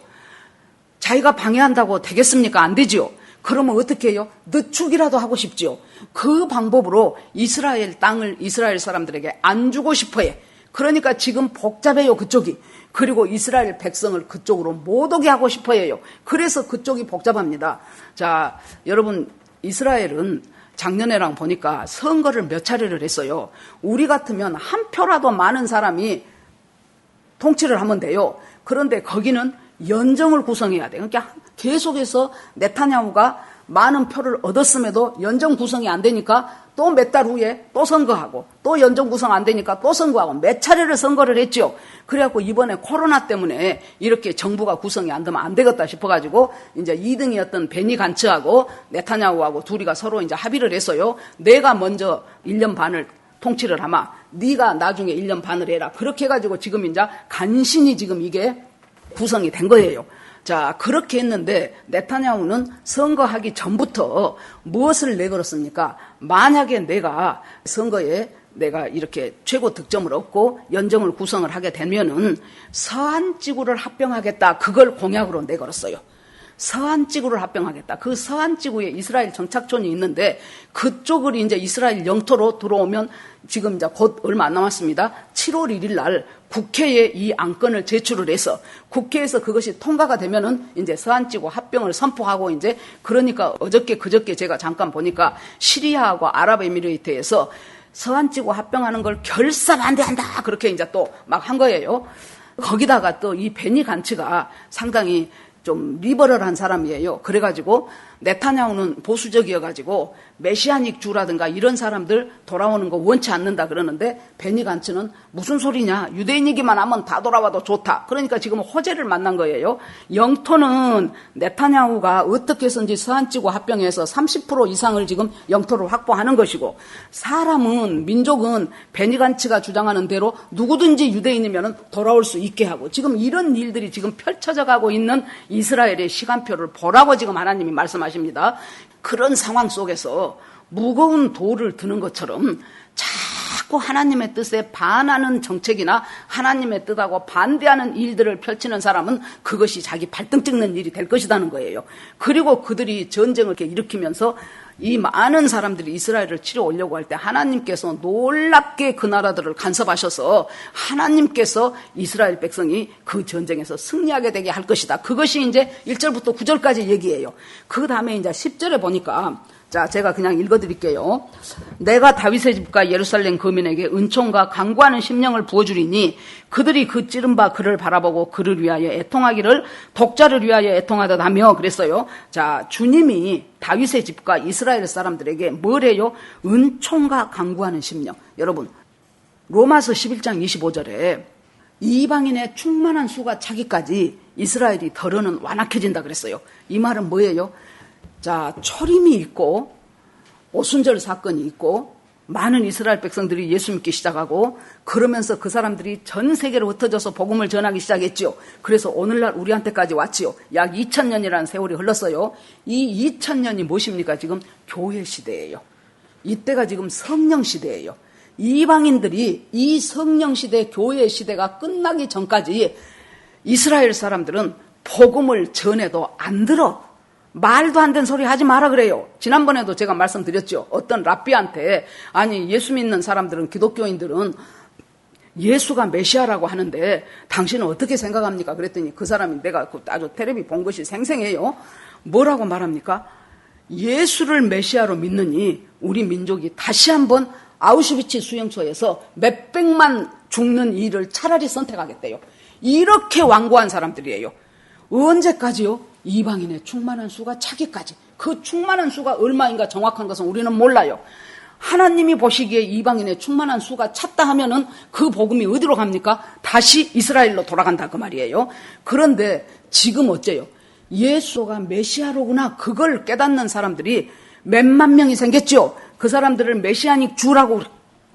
자기가 방해한다고 되겠습니까? 안 되지요. 그러면 어떻게 해요? 늦추기라도 하고 싶지요. 그 방법으로 이스라엘 땅을 이스라엘 사람들에게 안 주고 싶어 해. 그러니까 지금 복잡해요, 그쪽이. 그리고 이스라엘 백성을 그쪽으로 못 오게 하고 싶어 해요. 그래서 그쪽이 복잡합니다. 자, 여러분, 이스라엘은 작년에랑 보니까 선거를 몇 차례를 했어요. 우리 같으면 한 표라도 많은 사람이 통치를 하면 돼요. 그런데 거기는 연정을 구성해야 돼요. 그러니까 계속해서 네타냐후가 많은 표를 얻었음에도 연정 구성이 안 되니까 또 몇 달 후에 또 선거하고, 또 연정 구성 안 되니까 또 선거하고, 몇 차례를 선거를 했죠. 그래갖고 이번에 코로나 때문에 이렇게 정부가 구성이 안 되면 안 되겠다 싶어가지고 이제 2등이었던 베니 간츠하고 네타냐후하고 둘이가 서로 이제 합의를 했어요. 내가 먼저 1년 반을 통치를 하마, 네가 나중에 1년 반을 해라. 그렇게 해가지고 지금 이제 간신히 지금 이게 구성이 된 거예요. 자, 그렇게 했는데 네타냐후는 선거하기 전부터 무엇을 내걸었습니까? 만약에 내가 선거에 내가 이렇게 최고 득점을 얻고 연정을 구성을 하게 되면은 서한지구를 합병하겠다. 그걸 공약으로 내걸었어요. 서한지구를 합병하겠다. 그 서한지구에 이스라엘 정착촌이 있는데 그쪽을 이제 이스라엘 영토로 들어오면 지금 이제 곧 얼마 안 남았습니다. 7월 1일 날 국회에 이 안건을 제출을 해서 국회에서 그것이 통과가 되면은 이제 서한지구 합병을 선포하고 이제 그러니까 어저께 그저께 제가 잠깐 보니까 시리아하고 아랍에미레이트에서 서한지구 합병하는 걸 결사 반대한다 그렇게 이제 또 막 한 거예요. 거기다가 또 이 베니 간츠가 상당히 좀 리버럴한 사람이에요. 그래가지고 네타냐후는 보수적이어가지고 메시아닉 주라든가 이런 사람들 돌아오는 거 원치 않는다 그러는데 베니 간츠는 무슨 소리냐, 유대인이기만 하면 다 돌아와도 좋다. 그러니까 지금 호재를 만난 거예요. 영토는 네타냐후가 어떻게 해서인지 서한지구 합병해서 30% 이상을 지금 영토를 확보하는 것이고, 사람은, 민족은 베니 간츠가 주장하는 대로 누구든지 유대인이면 돌아올 수 있게 하고, 지금 이런 일들이 지금 펼쳐져 가고 있는 이스라엘의 시간표를 보라고 지금 하나님이 말씀하십니다. 그런 상황 속에서 무거운 돌을 드는 것처럼 자꾸 하나님의 뜻에 반하는 정책이나 하나님의 뜻하고 반대하는 일들을 펼치는 사람은 그것이 자기 발등 찍는 일이 될 것이라는 거예요. 그리고 그들이 전쟁을 이렇게 일으키면서 이 많은 사람들이 이스라엘을 치러 오려고 할 때 하나님께서 놀랍게 그 나라들을 간섭하셔서 하나님께서 이스라엘 백성이 그 전쟁에서 승리하게 되게 할 것이다. 그것이 이제 1절부터 9절까지 얘기예요. 그 다음에 이제 10절에 보니까, 자, 제가 그냥 읽어드릴게요. 내가 다윗의 집과 예루살렘 거민에게 은총과 강구하는 심령을 부어주리니 그들이 그 찌른 바 그를 바라보고 그를 위하여 애통하기를 독자를 위하여 애통하듯 하며 그랬어요. 자, 주님이 다윗의 집과 이스라엘 사람들에게 뭘 해요? 은총과 강구하는 심령. 여러분, 로마서 11장 25절에 이방인의 충만한 수가 차기까지 이스라엘이 덜어는 완악해진다 그랬어요. 이 말은 뭐예요? 자, 초림이 있고 오순절 사건이 있고 많은 이스라엘 백성들이 예수 믿기 시작하고 그러면서 그 사람들이 전 세계로 흩어져서 복음을 전하기 시작했지요. 그래서 오늘날 우리한테까지 왔지요. 약 2000년이라는 세월이 흘렀어요. 이 2000년이 무엇입니까? 지금 교회 시대예요. 이때가 지금 성령 시대예요. 이방인들이 이 성령 시대, 교회 시대가 끝나기 전까지 이스라엘 사람들은 복음을 전해도 안 들어. 말도 안 되는 소리 하지 마라 그래요. 지난번에도 제가 말씀드렸죠. 어떤 랍비한테, 아니 예수 믿는 사람들은, 기독교인들은 예수가 메시아라고 하는데 당신은 어떻게 생각합니까? 그랬더니 그 사람이, 내가 아주 텔레비 본 것이 생생해요. 뭐라고 말합니까? 예수를 메시아로 믿느니 우리 민족이 다시 한번 아우슈비츠 수용소에서 몇백만 죽는 일을 차라리 선택하겠대요. 이렇게 완고한 사람들이에요. 언제까지요? 이방인의 충만한 수가 차기까지. 그 충만한 수가 얼마인가 정확한 것은 우리는 몰라요. 하나님이 보시기에 이방인의 충만한 수가 찼다 하면은 그 복음이 어디로 갑니까? 다시 이스라엘로 돌아간다 그 말이에요. 그런데 지금 어째요? 예수가 메시아로구나, 그걸 깨닫는 사람들이 몇만 명이 생겼죠. 그 사람들을 메시아닉 주라고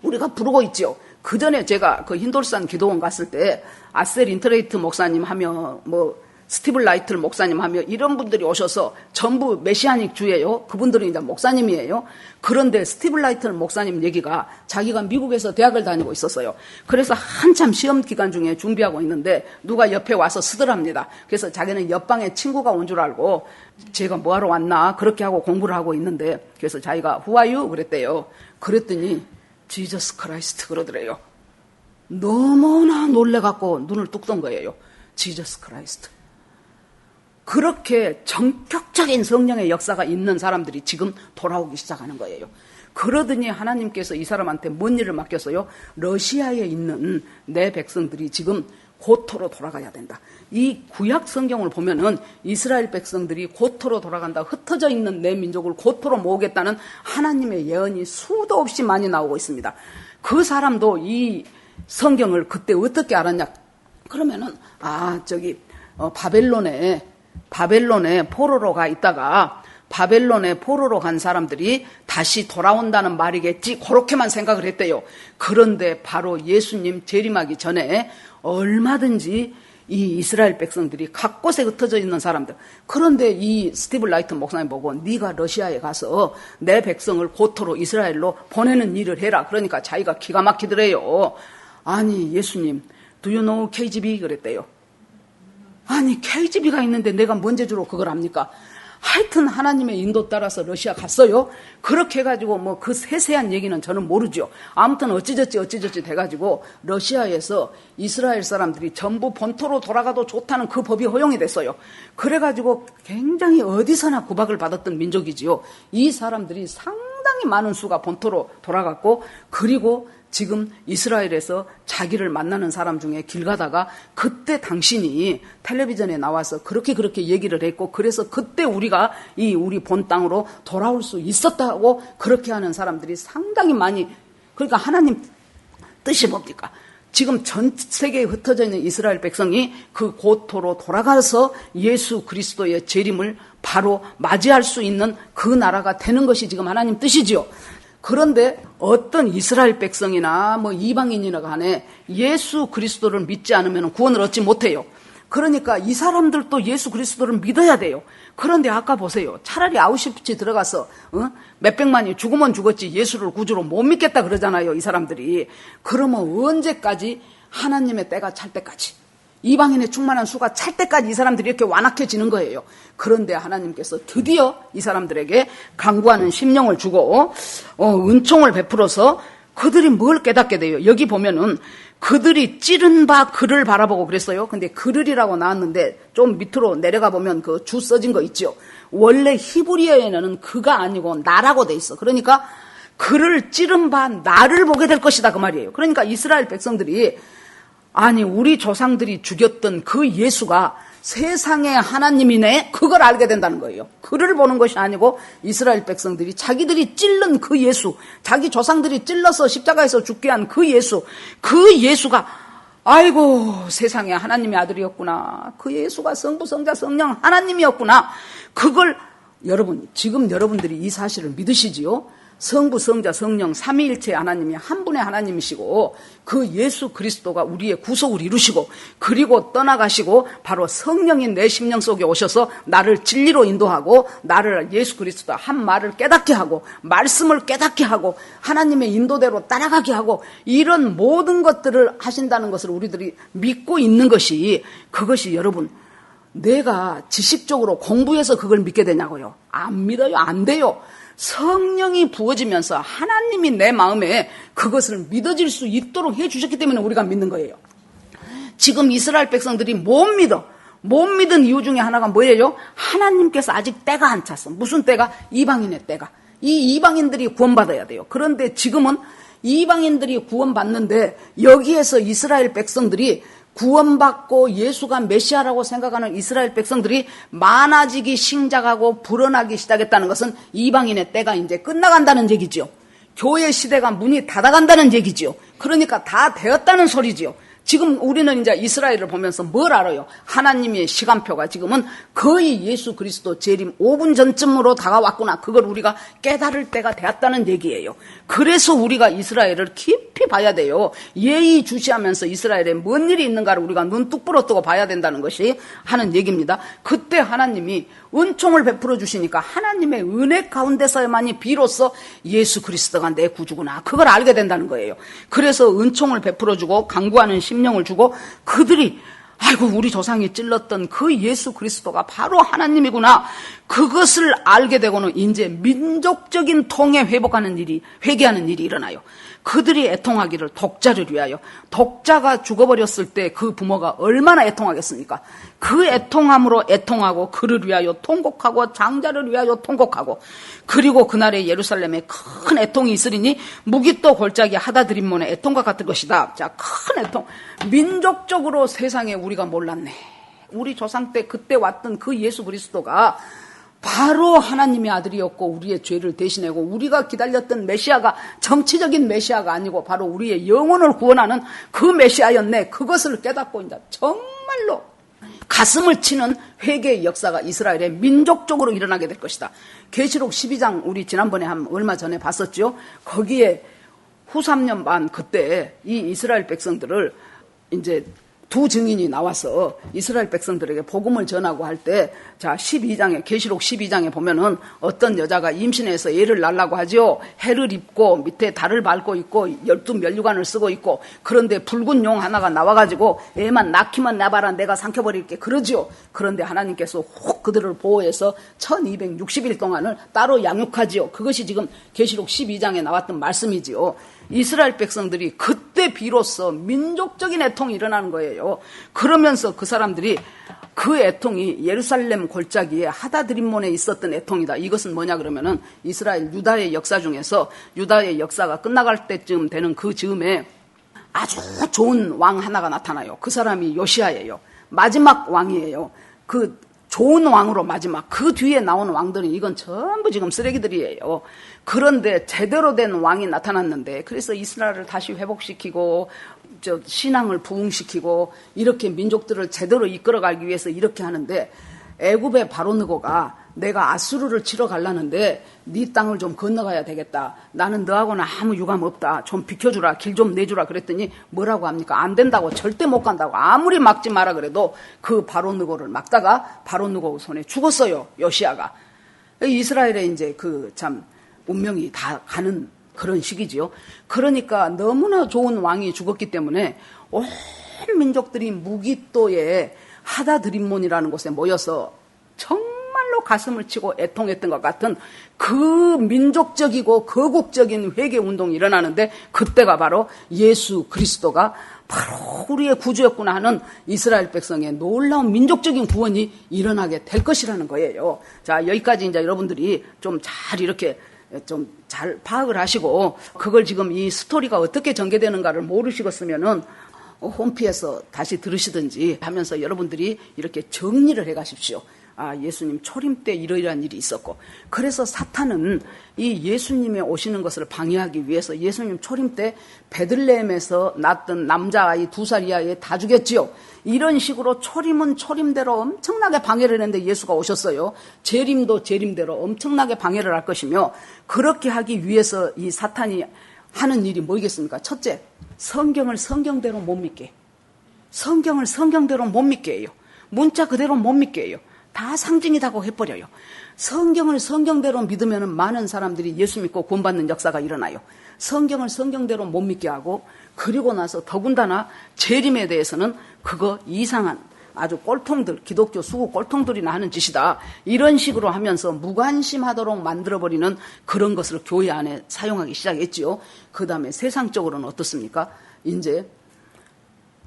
우리가 부르고 있죠. 그 전에 제가 그 힌돌산 기도원 갔을 때 아셀 인터레이트 목사님 하며 스티브 라이틀 목사님 하며 이런 분들이 오셔서 전부 메시아닉 주예요. 그분들은 이제 목사님이에요. 그런데 스티브 라이틀 목사님 얘기가 자기가 미국에서 대학을 다니고 있었어요. 그래서 한참 시험 기간 중에 준비하고 있는데 누가 옆에 와서 쓰더랍니다. 그래서 자기는 옆방에 친구가 온 줄 알고 제가 뭐하러 왔나 그렇게 하고 공부를 하고 있는데, 그래서 자기가 Who are you? 그랬대요. 그랬더니 지저스 크라이스트 그러더래요. 너무나 놀래갖고 눈을 뚝 뜬 거예요. 지저스 크라이스트. 그렇게 전격적인 성령의 역사가 있는 사람들이 지금 돌아오기 시작하는 거예요. 그러더니 하나님께서 이 사람한테 뭔 일을 맡겼어요? 러시아에 있는 내 백성들이 지금 고토로 돌아가야 된다. 이 구약 성경을 보면은 이스라엘 백성들이 고토로 돌아간다, 흩어져 있는 내 민족을 고토로 모으겠다는 하나님의 예언이 수도 없이 많이 나오고 있습니다. 그 사람도 이 성경을 그때 어떻게 알았냐? 그러면은 바벨론에 포로로 가 있다가 바벨론에 포로로 간 사람들이 다시 돌아온다는 말이겠지, 그렇게만 생각을 했대요. 그런데 바로 예수님 재림하기 전에 얼마든지 이 이스라엘 백성들이 각 곳에 흩어져 있는 사람들, 그런데 이 스티브 라이트 목사님 보고 네가 러시아에 가서 내 백성을 고토로 이스라엘로 보내는 일을 해라. 그러니까 자기가 기가 막히더래요. 아니 예수님, Do you know KGB? 그랬대요. 아니 KGB가 있는데 내가 뭔 재주로 그걸 압니까? 하여튼 하나님의 인도 따라서 러시아 갔어요. 그렇게 해가지고 뭐 그 세세한 얘기는 저는 모르죠. 아무튼 어찌저찌 돼가지고 러시아에서 이스라엘 사람들이 전부 본토로 돌아가도 좋다는 그 법이 허용이 됐어요. 그래가지고 굉장히 어디서나 구박을 받았던 민족이지요. 이 사람들이 상당히 많은 수가 본토로 돌아갔고, 그리고 지금 이스라엘에서 자기를 만나는 사람 중에 길 가다가 그때 당신이 텔레비전에 나와서 그렇게 얘기를 했고, 그래서 그때 우리가 우리 본 땅으로 돌아올 수 있었다고 그렇게 하는 사람들이 상당히 많이. 그러니까 하나님 뜻이 뭡니까? 지금 전 세계에 흩어져 있는 이스라엘 백성이 그 고토로 돌아가서 예수 그리스도의 재림을 바로 맞이할 수 있는 그 나라가 되는 것이 지금 하나님 뜻이지요. 그런데 어떤 이스라엘 백성이나 뭐 이방인이나 간에 예수 그리스도를 믿지 않으면 구원을 얻지 못해요. 그러니까 이 사람들도 예수 그리스도를 믿어야 돼요. 그런데 아까 보세요. 차라리 아우슈비츠 들어가서 몇백만이 죽으면 죽었지 예수를 구주로 못 믿겠다 그러잖아요, 이 사람들이. 그러면 언제까지? 하나님의 때가 찰 때까지, 이방인의 충만한 수가 찰 때까지 이 사람들이 이렇게 완악해지는 거예요. 그런데 하나님께서 드디어 이 사람들에게 강구하는 심령을 주고 은총을 베풀어서 그들이 뭘 깨닫게 돼요. 여기 보면은 그들이 찌른 바 그를 바라보고 그랬어요. 근데 그를이라고 나왔는데 좀 밑으로 내려가 보면 그 주 써진 거 있죠. 원래 히브리어에는 그가 아니고 나라고 돼 있어. 그러니까 그를 찌른 바 나를 보게 될 것이다 그 말이에요. 그러니까 이스라엘 백성들이, 아니 우리 조상들이 죽였던 그 예수가 세상의 하나님이네, 그걸 알게 된다는 거예요. 그를 보는 것이 아니고 이스라엘 백성들이 자기들이 찔른 그 예수, 자기 조상들이 찔러서 십자가에서 죽게 한 그 예수, 그 예수가 아이고 세상의 하나님의 아들이었구나, 그 예수가 성부 성자 성령 하나님이었구나. 그걸 지금 여러분들이 이 사실을 믿으시지요? 성부, 성자, 성령 삼위일체 하나님이 한 분의 하나님이시고 그 예수 그리스도가 우리의 구속을 이루시고 그리고 떠나가시고 바로 성령인 내 심령 속에 오셔서 나를 진리로 인도하고 나를 예수 그리스도 한 말을 깨닫게 하고 말씀을 깨닫게 하고 하나님의 인도대로 따라가게 하고 이런 모든 것들을 하신다는 것을 우리들이 믿고 있는 것이, 그것이 여러분 내가 지식적으로 공부해서 그걸 믿게 되냐고요? 안 믿어요. 안 돼요. 성령이 부어지면서 하나님이 내 마음에 그것을 믿어질 수 있도록 해주셨기 때문에 우리가 믿는 거예요. 지금 이스라엘 백성들이 못 믿은 이유 중에 하나가 뭐예요? 하나님께서 아직 때가 안 찼어. 무슨 때가? 이방인의 때가. 이 이방인들이 구원받아야 돼요. 그런데 지금은 이방인들이 구원받는데 여기에서 이스라엘 백성들이 구원받고 예수가 메시아라고 생각하는 이스라엘 백성들이 많아지기 시작하고 불어나기 시작했다는 것은 이방인의 때가 이제 끝나간다는 얘기죠. 교회 시대가 문이 닫아간다는 얘기죠. 그러니까 다 되었다는 소리지요. 지금 우리는 이제 이스라엘을 보면서 뭘 알아요? 하나님의 시간표가 지금은 거의 예수 그리스도 재림 5분 전쯤으로 다가왔구나. 그걸 우리가 깨달을 때가 되었다는 얘기예요. 그래서 우리가 이스라엘을 깊이 봐야 돼요. 예의주시하면서 이스라엘에 뭔 일이 있는가를 우리가 눈 뚝 부러뜨고 봐야 된다는 것이 하는 얘기입니다. 그때 하나님이 은총을 베풀어 주시니까 하나님의 은혜 가운데서만이 비로소 예수 그리스도가 내 구주구나, 그걸 알게 된다는 거예요. 그래서 은총을 베풀어 주고 강구하는 심령을 주고 그들이 아이고 우리 조상이 찔렀던 그 예수 그리스도가 바로 하나님이구나, 그것을 알게 되고는 이제 민족적인 통에 회복하는 일이, 회개하는 일이 일어나요. 그들이 애통하기를 독자를 위하여. 독자가 죽어버렸을 때 그 부모가 얼마나 애통하겠습니까? 그 애통함으로 애통하고 그를 위하여 통곡하고 장자를 위하여 통곡하고, 그리고 그날에 예루살렘에 큰 애통이 있으리니 무기또 골짜기 하다 드림몬의 애통과 같은 것이다. 자, 큰 애통. 민족적으로 세상에 우리가 몰랐네. 우리 조상 때 그때 왔던 그 예수 그리스도가 바로 하나님의 아들이었고 우리의 죄를 대신하고 우리가 기다렸던 메시아가 정치적인 메시아가 아니고 바로 우리의 영혼을 구원하는 그 메시아였네. 그것을 깨닫고 이제 정말로 가슴을 치는 회개의 역사가 이스라엘에 민족적으로 일어나게 될 것이다. 계시록 12장 우리 지난번에 얼마 전에 봤었죠. 거기에 후 3년 반 그때 이 이스라엘 백성들을 이제 두 증인이 나와서 이스라엘 백성들에게 복음을 전하고 할 때, 자, 12장에, 계시록 12장에 보면은 어떤 여자가 임신해서 애를 낳으려고 하죠. 해를 입고 밑에 달을 밟고 있고 12면류관을 쓰고 있고, 그런데 붉은 용 하나가 나와가지고 애만 낳기만 내봐라 내가 삼켜버릴게 그러지요. 그런데 하나님께서 혹 그들을 보호해서 1260일 동안을 따로 양육하지요. 그것이 지금 계시록 12장에 나왔던 말씀이지요. 이스라엘 백성들이 그때 비로소 민족적인 애통이 일어나는 거예요. 그러면서 그 사람들이 그 애통이 예루살렘 골짜기에 하다드림몬에 있었던 애통이다. 이것은 뭐냐 그러면은 이스라엘 유다의 역사 중에서 유다의 역사가 끝나갈 때쯤 되는 그 즈음에 아주 좋은 왕 하나가 나타나요. 그 사람이 요시야예요. 마지막 왕이에요. 그 좋은 왕으로 마지막. 그 뒤에 나온 왕들은 이건 전부 지금 쓰레기들이에요. 그런데 제대로 된 왕이 나타났는데 그래서 이스라엘을 다시 회복시키고 신앙을 부흥시키고 이렇게 민족들을 제대로 이끌어가기 위해서 이렇게 하는데 애굽의 바로느고가 내가 아수르를 치러 가려는데 네 땅을 좀 건너가야 되겠다. 나는 너하고는 아무 유감 없다. 좀 비켜주라. 길 좀 내주라. 그랬더니 뭐라고 합니까? 안 된다고. 절대 못 간다고. 아무리 막지 마라 그래도 그 바로느고를 막다가 바로느고 손에 죽었어요. 요시야가. 이스라엘의 이제 그 참 운명이 다 가는 그런 시기지요. 그러니까 너무나 좋은 왕이 죽었기 때문에 온 민족들이 무기또에 하다드림몬이라는 곳에 모여서 정말로 가슴을 치고 애통했던 것 같은 그 민족적이고 거국적인 회개운동이 일어나는데 그때가 바로 예수 그리스도가 바로 우리의 구주였구나 하는 이스라엘 백성의 놀라운 민족적인 구원이 일어나게 될 것이라는 거예요. 자, 여기까지 이제 여러분들이 좀 잘 이렇게 좀 잘 파악을 하시고 그걸 지금 이 스토리가 어떻게 전개되는가를 모르시겠으면은 홈피에서 다시 들으시든지 하면서 여러분들이 이렇게 정리를 해 가십시오. 아, 예수님 초림 때 이러이러한 일이 있었고 그래서 사탄은 이 예수님의 오시는 것을 방해하기 위해서 예수님 초림 때 베들레헴에서 낳았던 남자아이 2살 이하에 다 죽였지요. 이런 식으로 초림은 초림대로 엄청나게 방해를 했는데 예수가 오셨어요. 재림도 재림대로 엄청나게 방해를 할 것이며 그렇게 하기 위해서 이 사탄이 하는 일이 뭐겠습니까? 첫째, 성경을 성경대로 못 믿게. 성경을 성경대로 못 믿게 해요. 문자 그대로 못 믿게 해요. 다 상징이라고 해버려요. 성경을 성경대로 믿으면 많은 사람들이 예수 믿고 구원받는 역사가 일어나요. 성경을 성경대로 못 믿게 하고 그리고 나서 더군다나 재림에 대해서는 그거 이상한 아주 꼴통들, 기독교 수구 꼴통들이나 하는 짓이다. 이런 식으로 하면서 무관심하도록 만들어버리는 그런 것을 교회 안에 사용하기 시작했지요. 그 다음에 세상적으로는 어떻습니까? 이제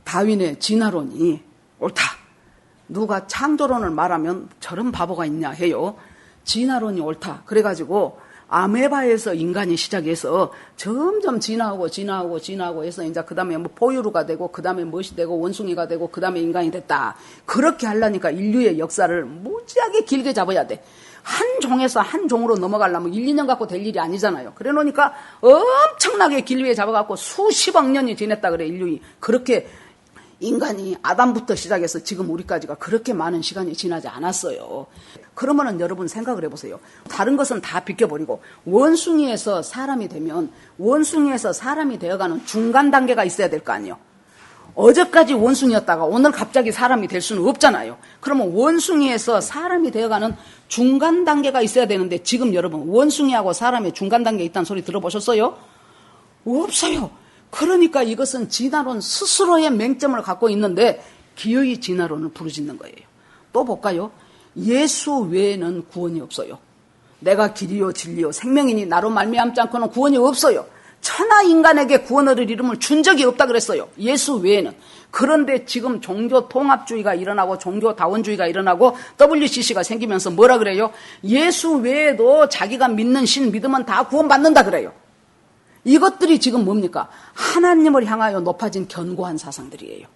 다윈의 진화론이 옳다. 누가 창조론을 말하면 저런 바보가 있냐 해요. 진화론이 옳다. 그래가지고 아메바에서 인간이 시작해서 점점 진화하고 해서 이제 그 다음에 뭐 포유류가 되고 그 다음에 무엇이 되고 원숭이가 되고 그 다음에 인간이 됐다. 그렇게 하려니까 인류의 역사를 무지하게 길게 잡아야 돼. 한 종에서 한 종으로 넘어가려면 1, 2년 갖고 될 일이 아니잖아요. 그래 놓으니까 엄청나게 길게 잡아갖고 수십억 년이 지냈다 그래 인류이. 그렇게 인간이 아담부터 시작해서 지금 우리까지가 그렇게 많은 시간이 지나지 않았어요. 그러면은 여러분 생각을 해보세요. 다른 것은 다 비껴버리고 원숭이에서 사람이 되면 원숭이에서 사람이 되어가는 중간 단계가 있어야 될 거 아니에요. 어제까지 원숭이였다가 오늘 갑자기 사람이 될 수는 없잖아요. 그러면 원숭이에서 사람이 되어가는 중간 단계가 있어야 되는데 지금 여러분 원숭이하고 사람의 중간 단계에 있다는 소리 들어보셨어요? 없어요. 그러니까 이것은 진화론 스스로의 맹점을 갖고 있는데 기어이 진화론을 부르짖는 거예요. 또 볼까요? 예수 외에는 구원이 없어요. 내가 길이요 진리요 생명이니 나로 말미암지 않고는 구원이 없어요. 천하 인간에게 구원을 이름을 준 적이 없다 그랬어요. 예수 외에는. 그런데 지금 종교 통합주의가 일어나고 종교 다원주의가 일어나고 WCC가 생기면서 뭐라 그래요? 예수 외에도 자기가 믿는 신 믿으면 다 구원받는다 그래요. 이것들이 지금 뭡니까? 하나님을 향하여 높아진 견고한 사상들이에요.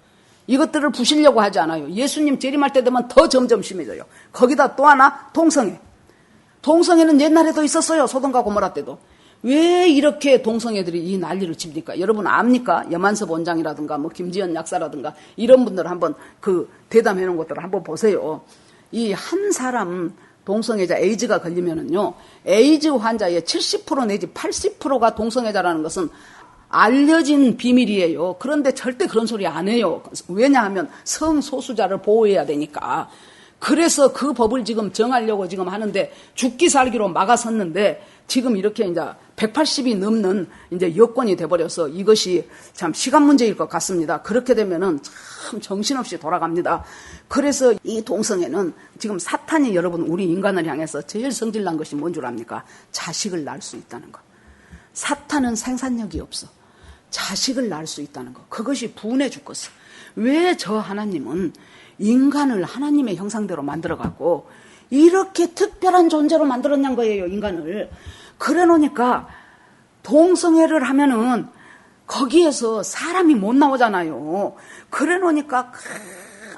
이것들을 부시려고 하지 않아요. 예수님 재림할 때 되면 더 점점 심해져요. 거기다 또 하나 동성애. 동성애는 옛날에도 있었어요. 소돔과 고모라 때도. 왜 이렇게 동성애들이 이 난리를 칩니까? 여러분 압니까? 여만섭 원장이라든가 뭐 김지연 약사라든가 이런 분들 한번 그 대담해 놓은 것들을 한번 보세요. 이 한 사람 동성애자 에이즈가 걸리면은요, 에이즈 환자의 70% 내지 80%가 동성애자라는 것은 알려진 비밀이에요. 그런데 절대 그런 소리 안 해요. 왜냐하면 성소수자를 보호해야 되니까. 그래서 그 법을 지금 정하려고 지금 하는데 죽기 살기로 막아섰는데 지금 이렇게 이제 180이 넘는 이제 여건이 돼버려서 이것이 참 시간 문제일 것 같습니다. 그렇게 되면은 참 정신없이 돌아갑니다. 그래서 이 동성애는 지금 사탄이 여러분 우리 인간을 향해서 제일 성질난 것이 뭔 줄 압니까? 자식을 낳을 수 있다는 거. 사탄은 생산력이 없어. 자식을 낳을 수 있다는 거. 그것이 분해 죽겠어. 왜 저 하나님은 인간을 하나님의 형상대로 만들어갖고 이렇게 특별한 존재로 만들었냐는 거예요, 인간을. 그래 놓으니까 동성애를 하면은 거기에서 사람이 못 나오잖아요. 그래 놓으니까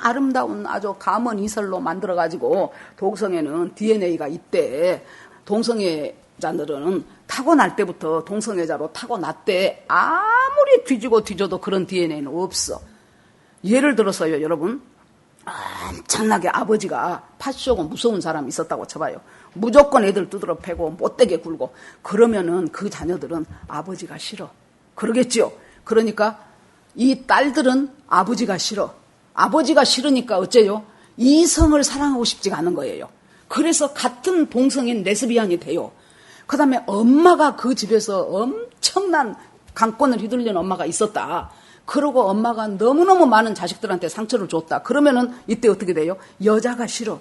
아름다운 아주 감언 이설로 만들어가지고 동성애는 DNA가 있대. 동성애자들은 타고날 때부터 동성애자로 타고났대. 아무리 뒤지고 뒤져도 그런 DNA는 없어. 예를 들어서요, 여러분. 엄청나게 아버지가 파쇼고 무서운 사람이 있었다고 쳐봐요. 무조건 애들 두드러 패고 못되게 굴고 그러면은 그 자녀들은 아버지가 싫어. 그러겠지요. 그러니까 이 딸들은 아버지가 싫어. 아버지가 싫으니까 어째요? 이성을 사랑하고 싶지가 않은 거예요. 그래서 같은 동성인 레즈비안이 돼요. 그 다음에 엄마가 그 집에서 엄청난 강권을 휘둘리는 엄마가 있었다. 그러고 엄마가 너무너무 많은 자식들한테 상처를 줬다. 그러면은 이때 어떻게 돼요? 여자가 싫어.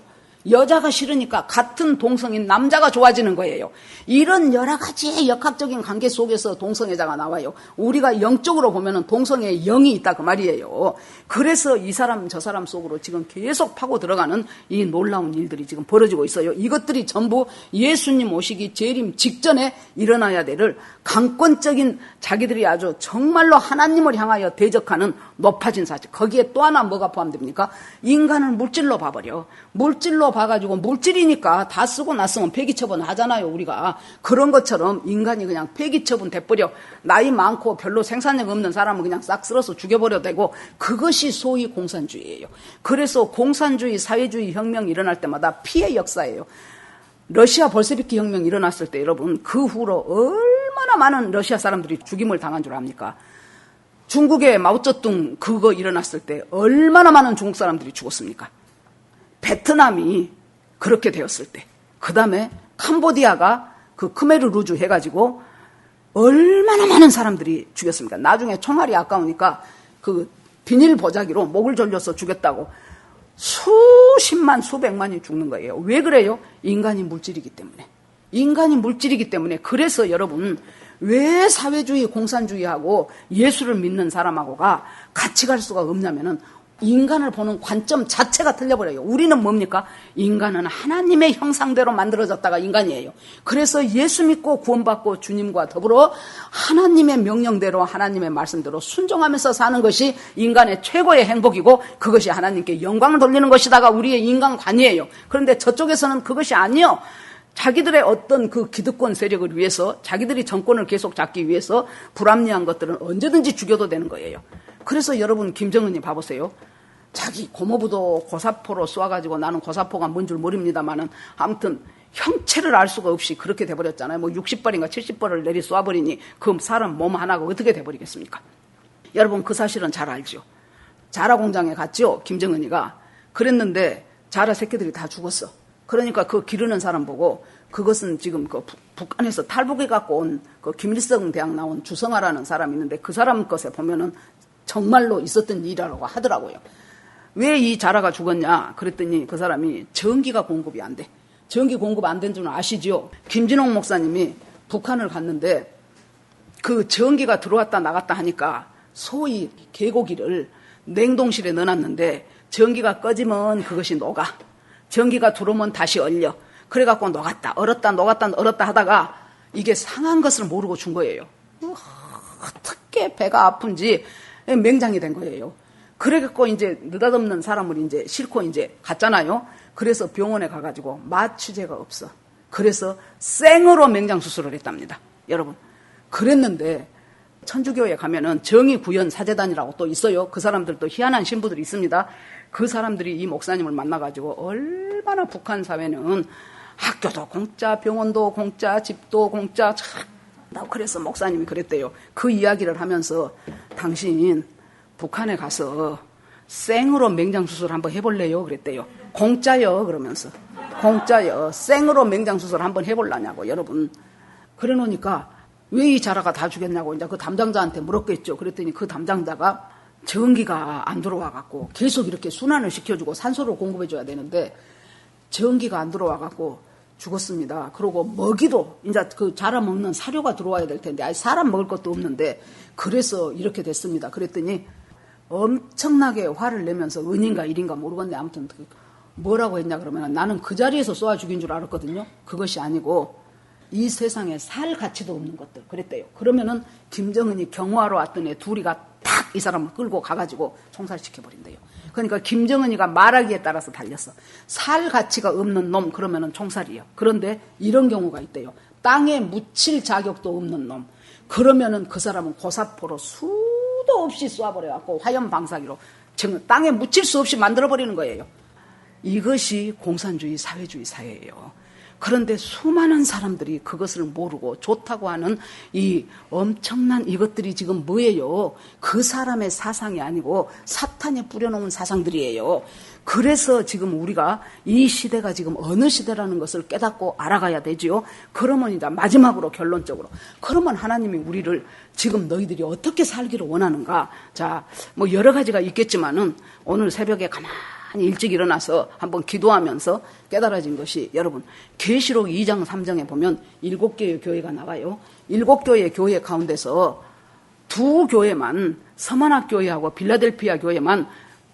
여자가 싫으니까 같은 동성인 남자가 좋아지는 거예요. 이런 여러 가지 역학적인 관계 속에서 동성애자가 나와요. 우리가 영적으로 보면은 동성애의 영이 있다 그 말이에요. 그래서 이 사람 저 사람 속으로 지금 계속 파고 들어가는 이 놀라운 일들이 지금 벌어지고 있어요. 이것들이 전부 예수님 오시기 재림 직전에 일어나야 될 강권적인 자기들이 아주 정말로 하나님을 향하여 대적하는 높아진 사실. 거기에 또 하나 뭐가 포함됩니까? 인간을 물질로 봐버려. 물질로 봐가지고 물질이니까 다 쓰고 났으면 폐기처분 하잖아요, 우리가. 그런 것처럼 인간이 그냥 폐기처분 돼버려. 나이 많고 별로 생산력 없는 사람은 그냥 싹 쓸어서 죽여버려도 되고 그것이 소위 공산주의예요. 그래서 공산주의, 사회주의 혁명이 일어날 때마다 피해 역사예요. 러시아 볼셰비키 혁명이 일어났을 때 여러분 그 후로 얼마나 많은 러시아 사람들이 죽임을 당한 줄 압니까? 중국의 마오쩌둥 그거 일어났을 때 얼마나 많은 중국 사람들이 죽었습니까? 베트남이 그렇게 되었을 때, 그 다음에 캄보디아가 그 크메르 루주 해가지고 얼마나 많은 사람들이 죽였습니까? 나중에 총알이 아까우니까 그 비닐 보자기로 목을 졸려서 죽였다고 수십만 수백만이 죽는 거예요. 왜 그래요? 인간이 물질이기 때문에. 인간이 물질이기 때문에. 그래서 여러분 왜 사회주의 공산주의하고 예수를 믿는 사람하고가 같이 갈 수가 없냐면은 인간을 보는 관점 자체가 틀려버려요. 우리는 뭡니까? 인간은 하나님의 형상대로 만들어졌다가 인간이에요. 그래서 예수 믿고 구원받고 주님과 더불어 하나님의 명령대로 하나님의 말씀대로 순종하면서 사는 것이 인간의 최고의 행복이고 그것이 하나님께 영광을 돌리는 것이다가 우리의 인간관이에요. 그런데 저쪽에서는 그것이 아니요. 자기들의 어떤 그 기득권 세력을 위해서 자기들이 정권을 계속 잡기 위해서 불합리한 것들은 언제든지 죽여도 되는 거예요. 그래서 여러분 김정은이 봐보세요. 자기 고모부도 고사포로 쏘아가지고 나는 고사포가 뭔 줄 모릅니다만은 아무튼 형체를 알 수가 없이 그렇게 돼버렸잖아요. 뭐 60발인가 70발을 내리 쏘아버리니 그 사람 몸 하나가 어떻게 돼버리겠습니까? 여러분 그 사실은 잘 알죠. 자라 공장에 갔죠. 김정은이가. 그랬는데 자라 새끼들이 다 죽었어. 그러니까 그 기르는 사람 보고 그것은 지금 그 북한에서 탈북해 갖고 온 그 김일성 대학 나온 주성아라는 사람이 있는데 그 사람 것에 보면은 정말로 있었던 일이라고 하더라고요. 왜 이 자라가 죽었냐 그랬더니 그 사람이 전기가 공급이 안 돼. 전기 공급 안 된 줄은 아시죠? 김진홍 목사님이 북한을 갔는데 그 전기가 들어왔다 나갔다 하니까 소위 개고기를 냉동실에 넣어놨는데 전기가 꺼지면 그것이 녹아. 전기가 들어오면 다시 얼려. 그래갖고 녹았다 얼었다 하다가 이게 상한 것을 모르고 준 거예요. 어떻게 배가 아픈지 맹장이 된 거예요. 그래갖고 이제 느닷없는 사람을 이제 싣고 이제 갔잖아요. 그래서 병원에 가가지고 마취제가 없어. 그래서 생으로 맹장 수술을 했답니다. 여러분. 그랬는데 천주교에 가면은 정의구현 사제단이라고 또 있어요. 그 사람들도 희한한 신부들이 있습니다. 그 사람들이 이 목사님을 만나가지고 얼마나 북한 사회는 학교도 공짜, 병원도 공짜, 집도 공짜. 그래서 목사님이 그랬대요. 그 이야기를 하면서 당신 북한에 가서 생으로 맹장 수술 한번 해볼래요? 그랬대요. 공짜요 그러면서 공짜요 생으로 맹장수술 한번 해보려냐고 여러분. 그래 놓으니까 왜 이 자라가 다 죽였냐고 이제 그 담당자한테 물었겠죠. 그랬더니 그 담당자가 전기가 안 들어와 갖고 계속 이렇게 순환을 시켜주고 산소를 공급해줘야 되는데 전기가 안 들어와 갖고 죽었습니다. 그리고 먹이도 이제 그 자라 먹는 사료가 들어와야 될 텐데 아니 사람 먹을 것도 없는데 그래서 이렇게 됐습니다. 그랬더니 엄청나게 화를 내면서 은인가 일인가 모르겠네. 아무튼 뭐라고 했냐 그러면 나는 그 자리에서 쏘아 죽인 줄 알았거든요. 그것이 아니고 이 세상에 살 가치도 없는 것들 그랬대요. 그러면은 김정은이 경호하러 왔던 애 둘이가 탁 이 사람을 끌고 가가지고 총살시켜버린대요. 그러니까 김정은이가 말하기에 따라서 달렸어. 살 가치가 없는 놈 그러면은 총살이에요. 그런데 이런 경우가 있대요. 땅에 묻힐 자격도 없는 놈 그러면은 그 사람은 고사포로 수도 없이 쏴버려갖고 화염 방사기로 땅에 묻힐 수 없이 만들어버리는 거예요. 이것이 공산주의 사회주의 사회예요. 그런데 수많은 사람들이 그것을 모르고 좋다고 하는 이 엄청난 이것들이 지금 뭐예요? 그 사람의 사상이 아니고 사탄이 뿌려놓은 사상들이에요. 그래서 지금 우리가 이 시대가 지금 어느 시대라는 것을 깨닫고 알아가야 되지요. 그러면 이제 마지막으로 결론적으로 그러면 하나님이 우리를 지금 너희들이 어떻게 살기를 원하는가? 자, 뭐 여러 가지가 있겠지만은 오늘 새벽에 가만히 일찍 일어나서 한번 기도하면서 깨달아진 것이 여러분 계시록 2장 3장에 보면 7개의 교회가 나와요. 7교회의 교회 가운데서 2교회만 서만학 교회하고 빌라델피아 교회만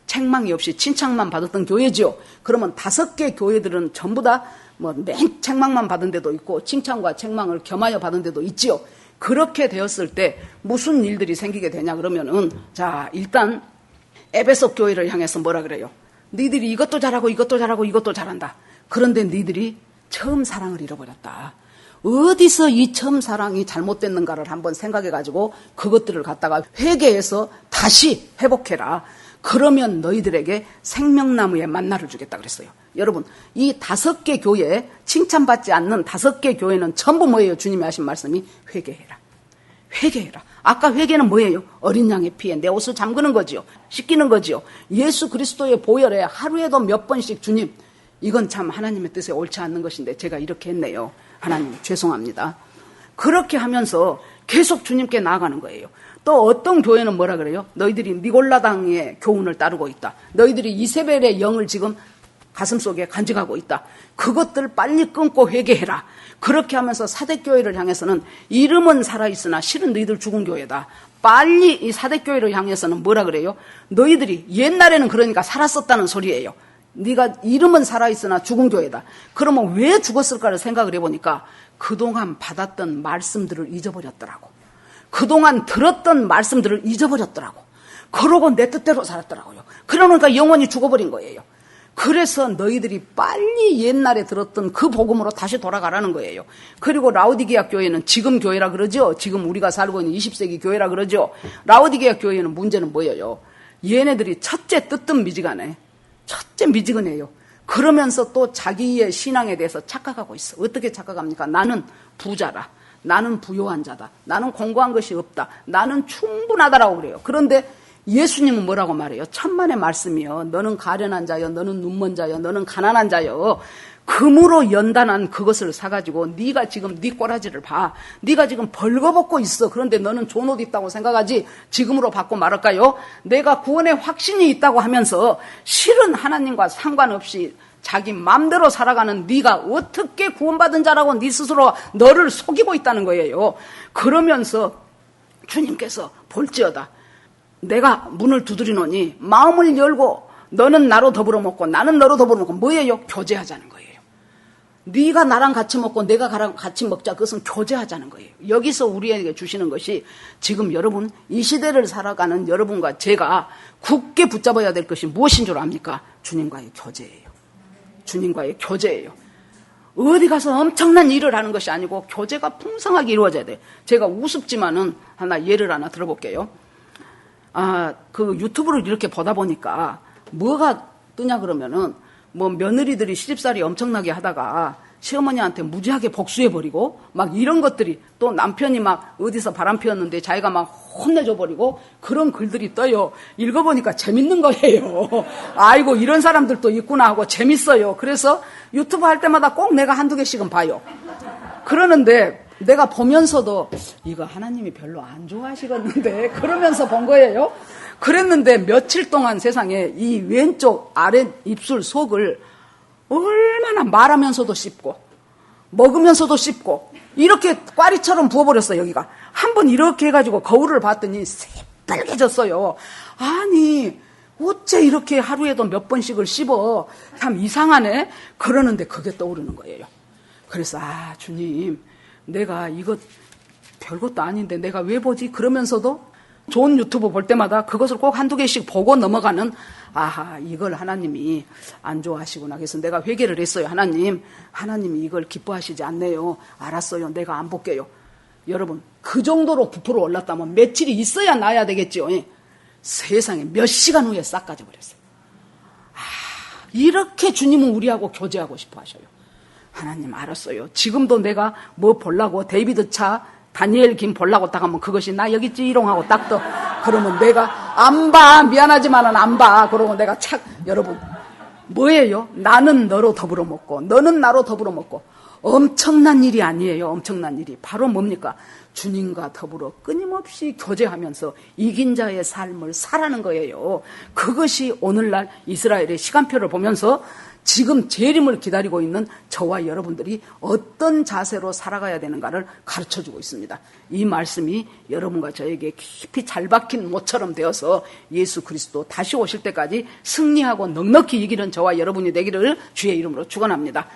책망이 없이 칭찬만 받았던 교회죠. 그러면 5개 교회들은 전부 다 뭐 맨 책망만 받은 데도 있고 칭찬과 책망을 겸하여 받은 데도 있지요. 그렇게 되었을 때 무슨 일들이 생기게 되냐 그러면은 자 일단 에베소 교회를 향해서 뭐라 그래요? 너희들이 이것도 잘하고 이것도 잘하고 이것도 잘한다. 그런데 너희들이 처음 사랑을 잃어버렸다. 어디서 이 처음 사랑이 잘못됐는가를 한번 생각해가지고 그것들을 갖다가 회개해서 다시 회복해라. 그러면 너희들에게 생명나무의 만나를 주겠다 그랬어요. 여러분 이 5개 교회 칭찬받지 않는 5개 교회는 전부 뭐예요? 주님이 하신 말씀이 회개해라. 회개해라. 아까 회개는 뭐예요? 어린 양의 피에 내 옷을 잠그는 거지요. 씻기는 거지요. 예수 그리스도의 보혈에 하루에도 몇 번씩 주님 이건 참 하나님의 뜻에 옳지 않는 것인데 제가 이렇게 했네요. 하나님 죄송합니다. 그렇게 하면서 계속 주님께 나아가는 거예요. 또 어떤 교회는 뭐라 그래요? 너희들이 니골라당의 교훈을 따르고 있다. 너희들이 이세벨의 영을 지금 가슴속에 간직하고 있다. 그것들 빨리 끊고 회개해라. 그렇게 하면서 사대교회를 향해서는 이름은 살아있으나 실은 너희들 죽은 교회다. 빨리 이 사대교회를 향해서는 뭐라 그래요? 너희들이 옛날에는 그러니까 살았었다는 소리예요. 네가 이름은 살아있으나 죽은 교회다. 그러면 왜 죽었을까를 생각을 해보니까 그동안 받았던 말씀들을 잊어버렸더라고. 그동안 들었던 말씀들을 잊어버렸더라고. 그러고 내 뜻대로 살았더라고요. 그러니까 영원히 죽어버린 거예요. 그래서 너희들이 빨리 옛날에 들었던 그 복음으로 다시 돌아가라는 거예요. 그리고 라오디게아 교회는 지금 교회라 그러죠. 지금 우리가 살고 있는 20세기 교회라 그러죠. 라오디게아 교회는 문제는 뭐예요? 얘네들이 첫째 뜨뜻미지근해. 첫째 미지근해요. 그러면서 또 자기의 신앙에 대해서 착각하고 있어. 어떻게 착각합니까? 나는 부자라. 나는 부요한 자다. 나는 공부한 것이 없다. 나는 충분하다라고 그래요. 그런데 예수님은 뭐라고 말해요? 천만의 말씀이요. 너는 가련한 자여, 너는 눈먼 자여, 너는 가난한 자여. 금으로 연단한 그것을 사가지고 네가 지금 네 꼬라지를 봐. 네가 지금 벌거벗고 있어. 그런데 너는 좋은 옷 있다고 생각하지 지금으로 받고 말할까요? 내가 구원의 확신이 있다고 하면서 실은 하나님과 상관없이 자기 맘대로 살아가는 네가 어떻게 구원받은 자라고 네 스스로 너를 속이고 있다는 거예요. 그러면서 주님께서 볼지어다. 내가 문을 두드리노니 마음을 열고 너는 나로 더불어 먹고 나는 너로 더불어 먹고 뭐예요? 교제하자는 거예요. 네가 나랑 같이 먹고 내가 같이 먹자. 그것은 교제하자는 거예요. 여기서 우리에게 주시는 것이 지금 여러분 이 시대를 살아가는 여러분과 제가 굳게 붙잡아야 될 것이 무엇인 줄 압니까? 주님과의 교제예요. 주님과의 교제예요. 어디 가서 엄청난 일을 하는 것이 아니고 교제가 풍성하게 이루어져야 돼요. 제가 우습지만은 예를 하나 들어볼게요. 그 유튜브를 이렇게 보다 보니까 뭐가 뜨냐 그러면은 뭐 며느리들이 시집살이 엄청나게 하다가 시어머니한테 무지하게 복수해버리고 막 이런 것들이 또 남편이 막 어디서 바람 피웠는데 자기가 막 혼내줘버리고 그런 글들이 떠요. 읽어보니까 재밌는 거예요. 아이고 이런 사람들도 있구나 하고 재밌어요. 그래서 유튜브 할 때마다 꼭 내가 한두 개씩은 봐요. 그러는데 내가 보면서도 이거 하나님이 별로 안 좋아하시겠는데 그러면서 본 거예요. 그랬는데 며칠 동안 세상에 이 왼쪽 아래 입술 속을 얼마나 말하면서도 씹고 먹으면서도 씹고 이렇게 꽈리처럼 부어버렸어요. 여기가 한번 이렇게 해가지고 거울을 봤더니 새빨개졌어요. 아니 어째 이렇게 하루에도 몇 번씩을 씹어. 참 이상하네. 그러는데 그게 떠오르는 거예요. 그래서 주님 내가 이거 별것도 아닌데 내가 왜 보지? 그러면서도 좋은 유튜브 볼 때마다 그것을 꼭 한두 개씩 보고 넘어가는 이걸 하나님이 안 좋아하시구나. 그래서 내가 회개를 했어요. 하나님이 이걸 기뻐하시지 않네요. 알았어요. 내가 안 볼게요. 여러분 그 정도로 부풀어 올랐다면 며칠이 있어야 나야 되겠지요. 세상에 몇 시간 후에 싹 가져버렸어요. 이렇게 주님은 우리하고 교제하고 싶어 하셔요. 하나님 알았어요. 지금도 내가 뭐 보려고 데이비드 차 다니엘 김 보려고 딱 하면 그것이 나 여기 찌롱하고 딱 떠. 그러면 내가 안 봐. 미안하지만은 안 봐. 그러고 내가 여러분 뭐예요? 나는 너로 더불어 먹고 너는 나로 더불어 먹고 엄청난 일이 아니에요. 엄청난 일이 바로 뭡니까? 주님과 더불어 끊임없이 교제하면서 이긴 자의 삶을 살아는 거예요. 그것이 오늘날 이스라엘의 시간표를 보면서 지금 재림을 기다리고 있는 저와 여러분들이 어떤 자세로 살아가야 되는가를 가르쳐주고 있습니다. 이 말씀이 여러분과 저에게 깊이 잘 박힌 못처럼 되어서 예수 그리스도 다시 오실 때까지 승리하고 넉넉히 이기는 저와 여러분이 되기를 주의 이름으로 축원합니다.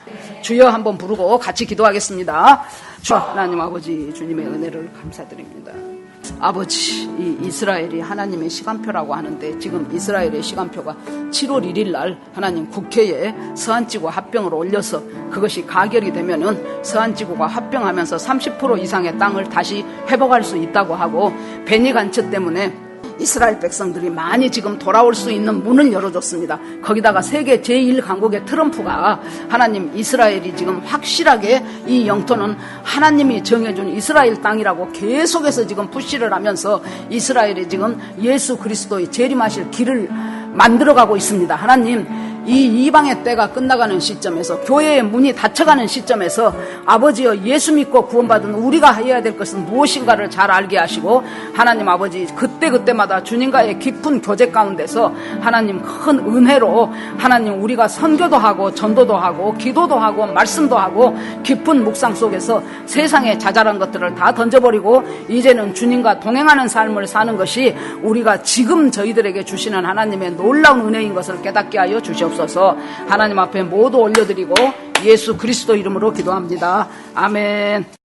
주여 한번 부르고 같이 기도하겠습니다. 주 하나님 아버지 주님의 은혜를 감사드립니다. 아버지, 이 이스라엘이 하나님의 시간표라고 하는데 지금 이스라엘의 시간표가 7월 1일 날 하나님 국회에 서한지구 합병을 올려서 그것이 가결이 되면은 서한지구가 합병하면서 30% 이상의 땅을 다시 회복할 수 있다고 하고 베니 간처 때문에 이스라엘 백성들이 많이 지금 돌아올 수 있는 문을 열어줬습니다. 거기다가 세계 제1강국의 트럼프가 하나님 이스라엘이 지금 확실하게 이 영토는 하나님이 정해준 이스라엘 땅이라고 계속해서 지금 푸시를 하면서 이스라엘이 지금 예수 그리스도의 재림하실 길을 만들어가고 있습니다. 하나님 이 이방의 때가 끝나가는 시점에서 교회의 문이 닫혀가는 시점에서 아버지여 예수 믿고 구원받은 우리가 해야 될 것은 무엇인가를 잘 알게 하시고 하나님 아버지 그때마다 주님과의 깊은 교제 가운데서 하나님 큰 은혜로 하나님 우리가 선교도 하고 전도도 하고 기도도 하고 말씀도 하고 깊은 묵상 속에서 세상에 자잘한 것들을 다 던져버리고 이제는 주님과 동행하는 삶을 사는 것이 우리가 지금 저희들에게 주시는 하나님의 놀라운 은혜인 것을 깨닫게 하여 주시옵소서. 하나님 앞에 모두 올려드리고 예수 그리스도 이름으로 기도합니다. 아멘.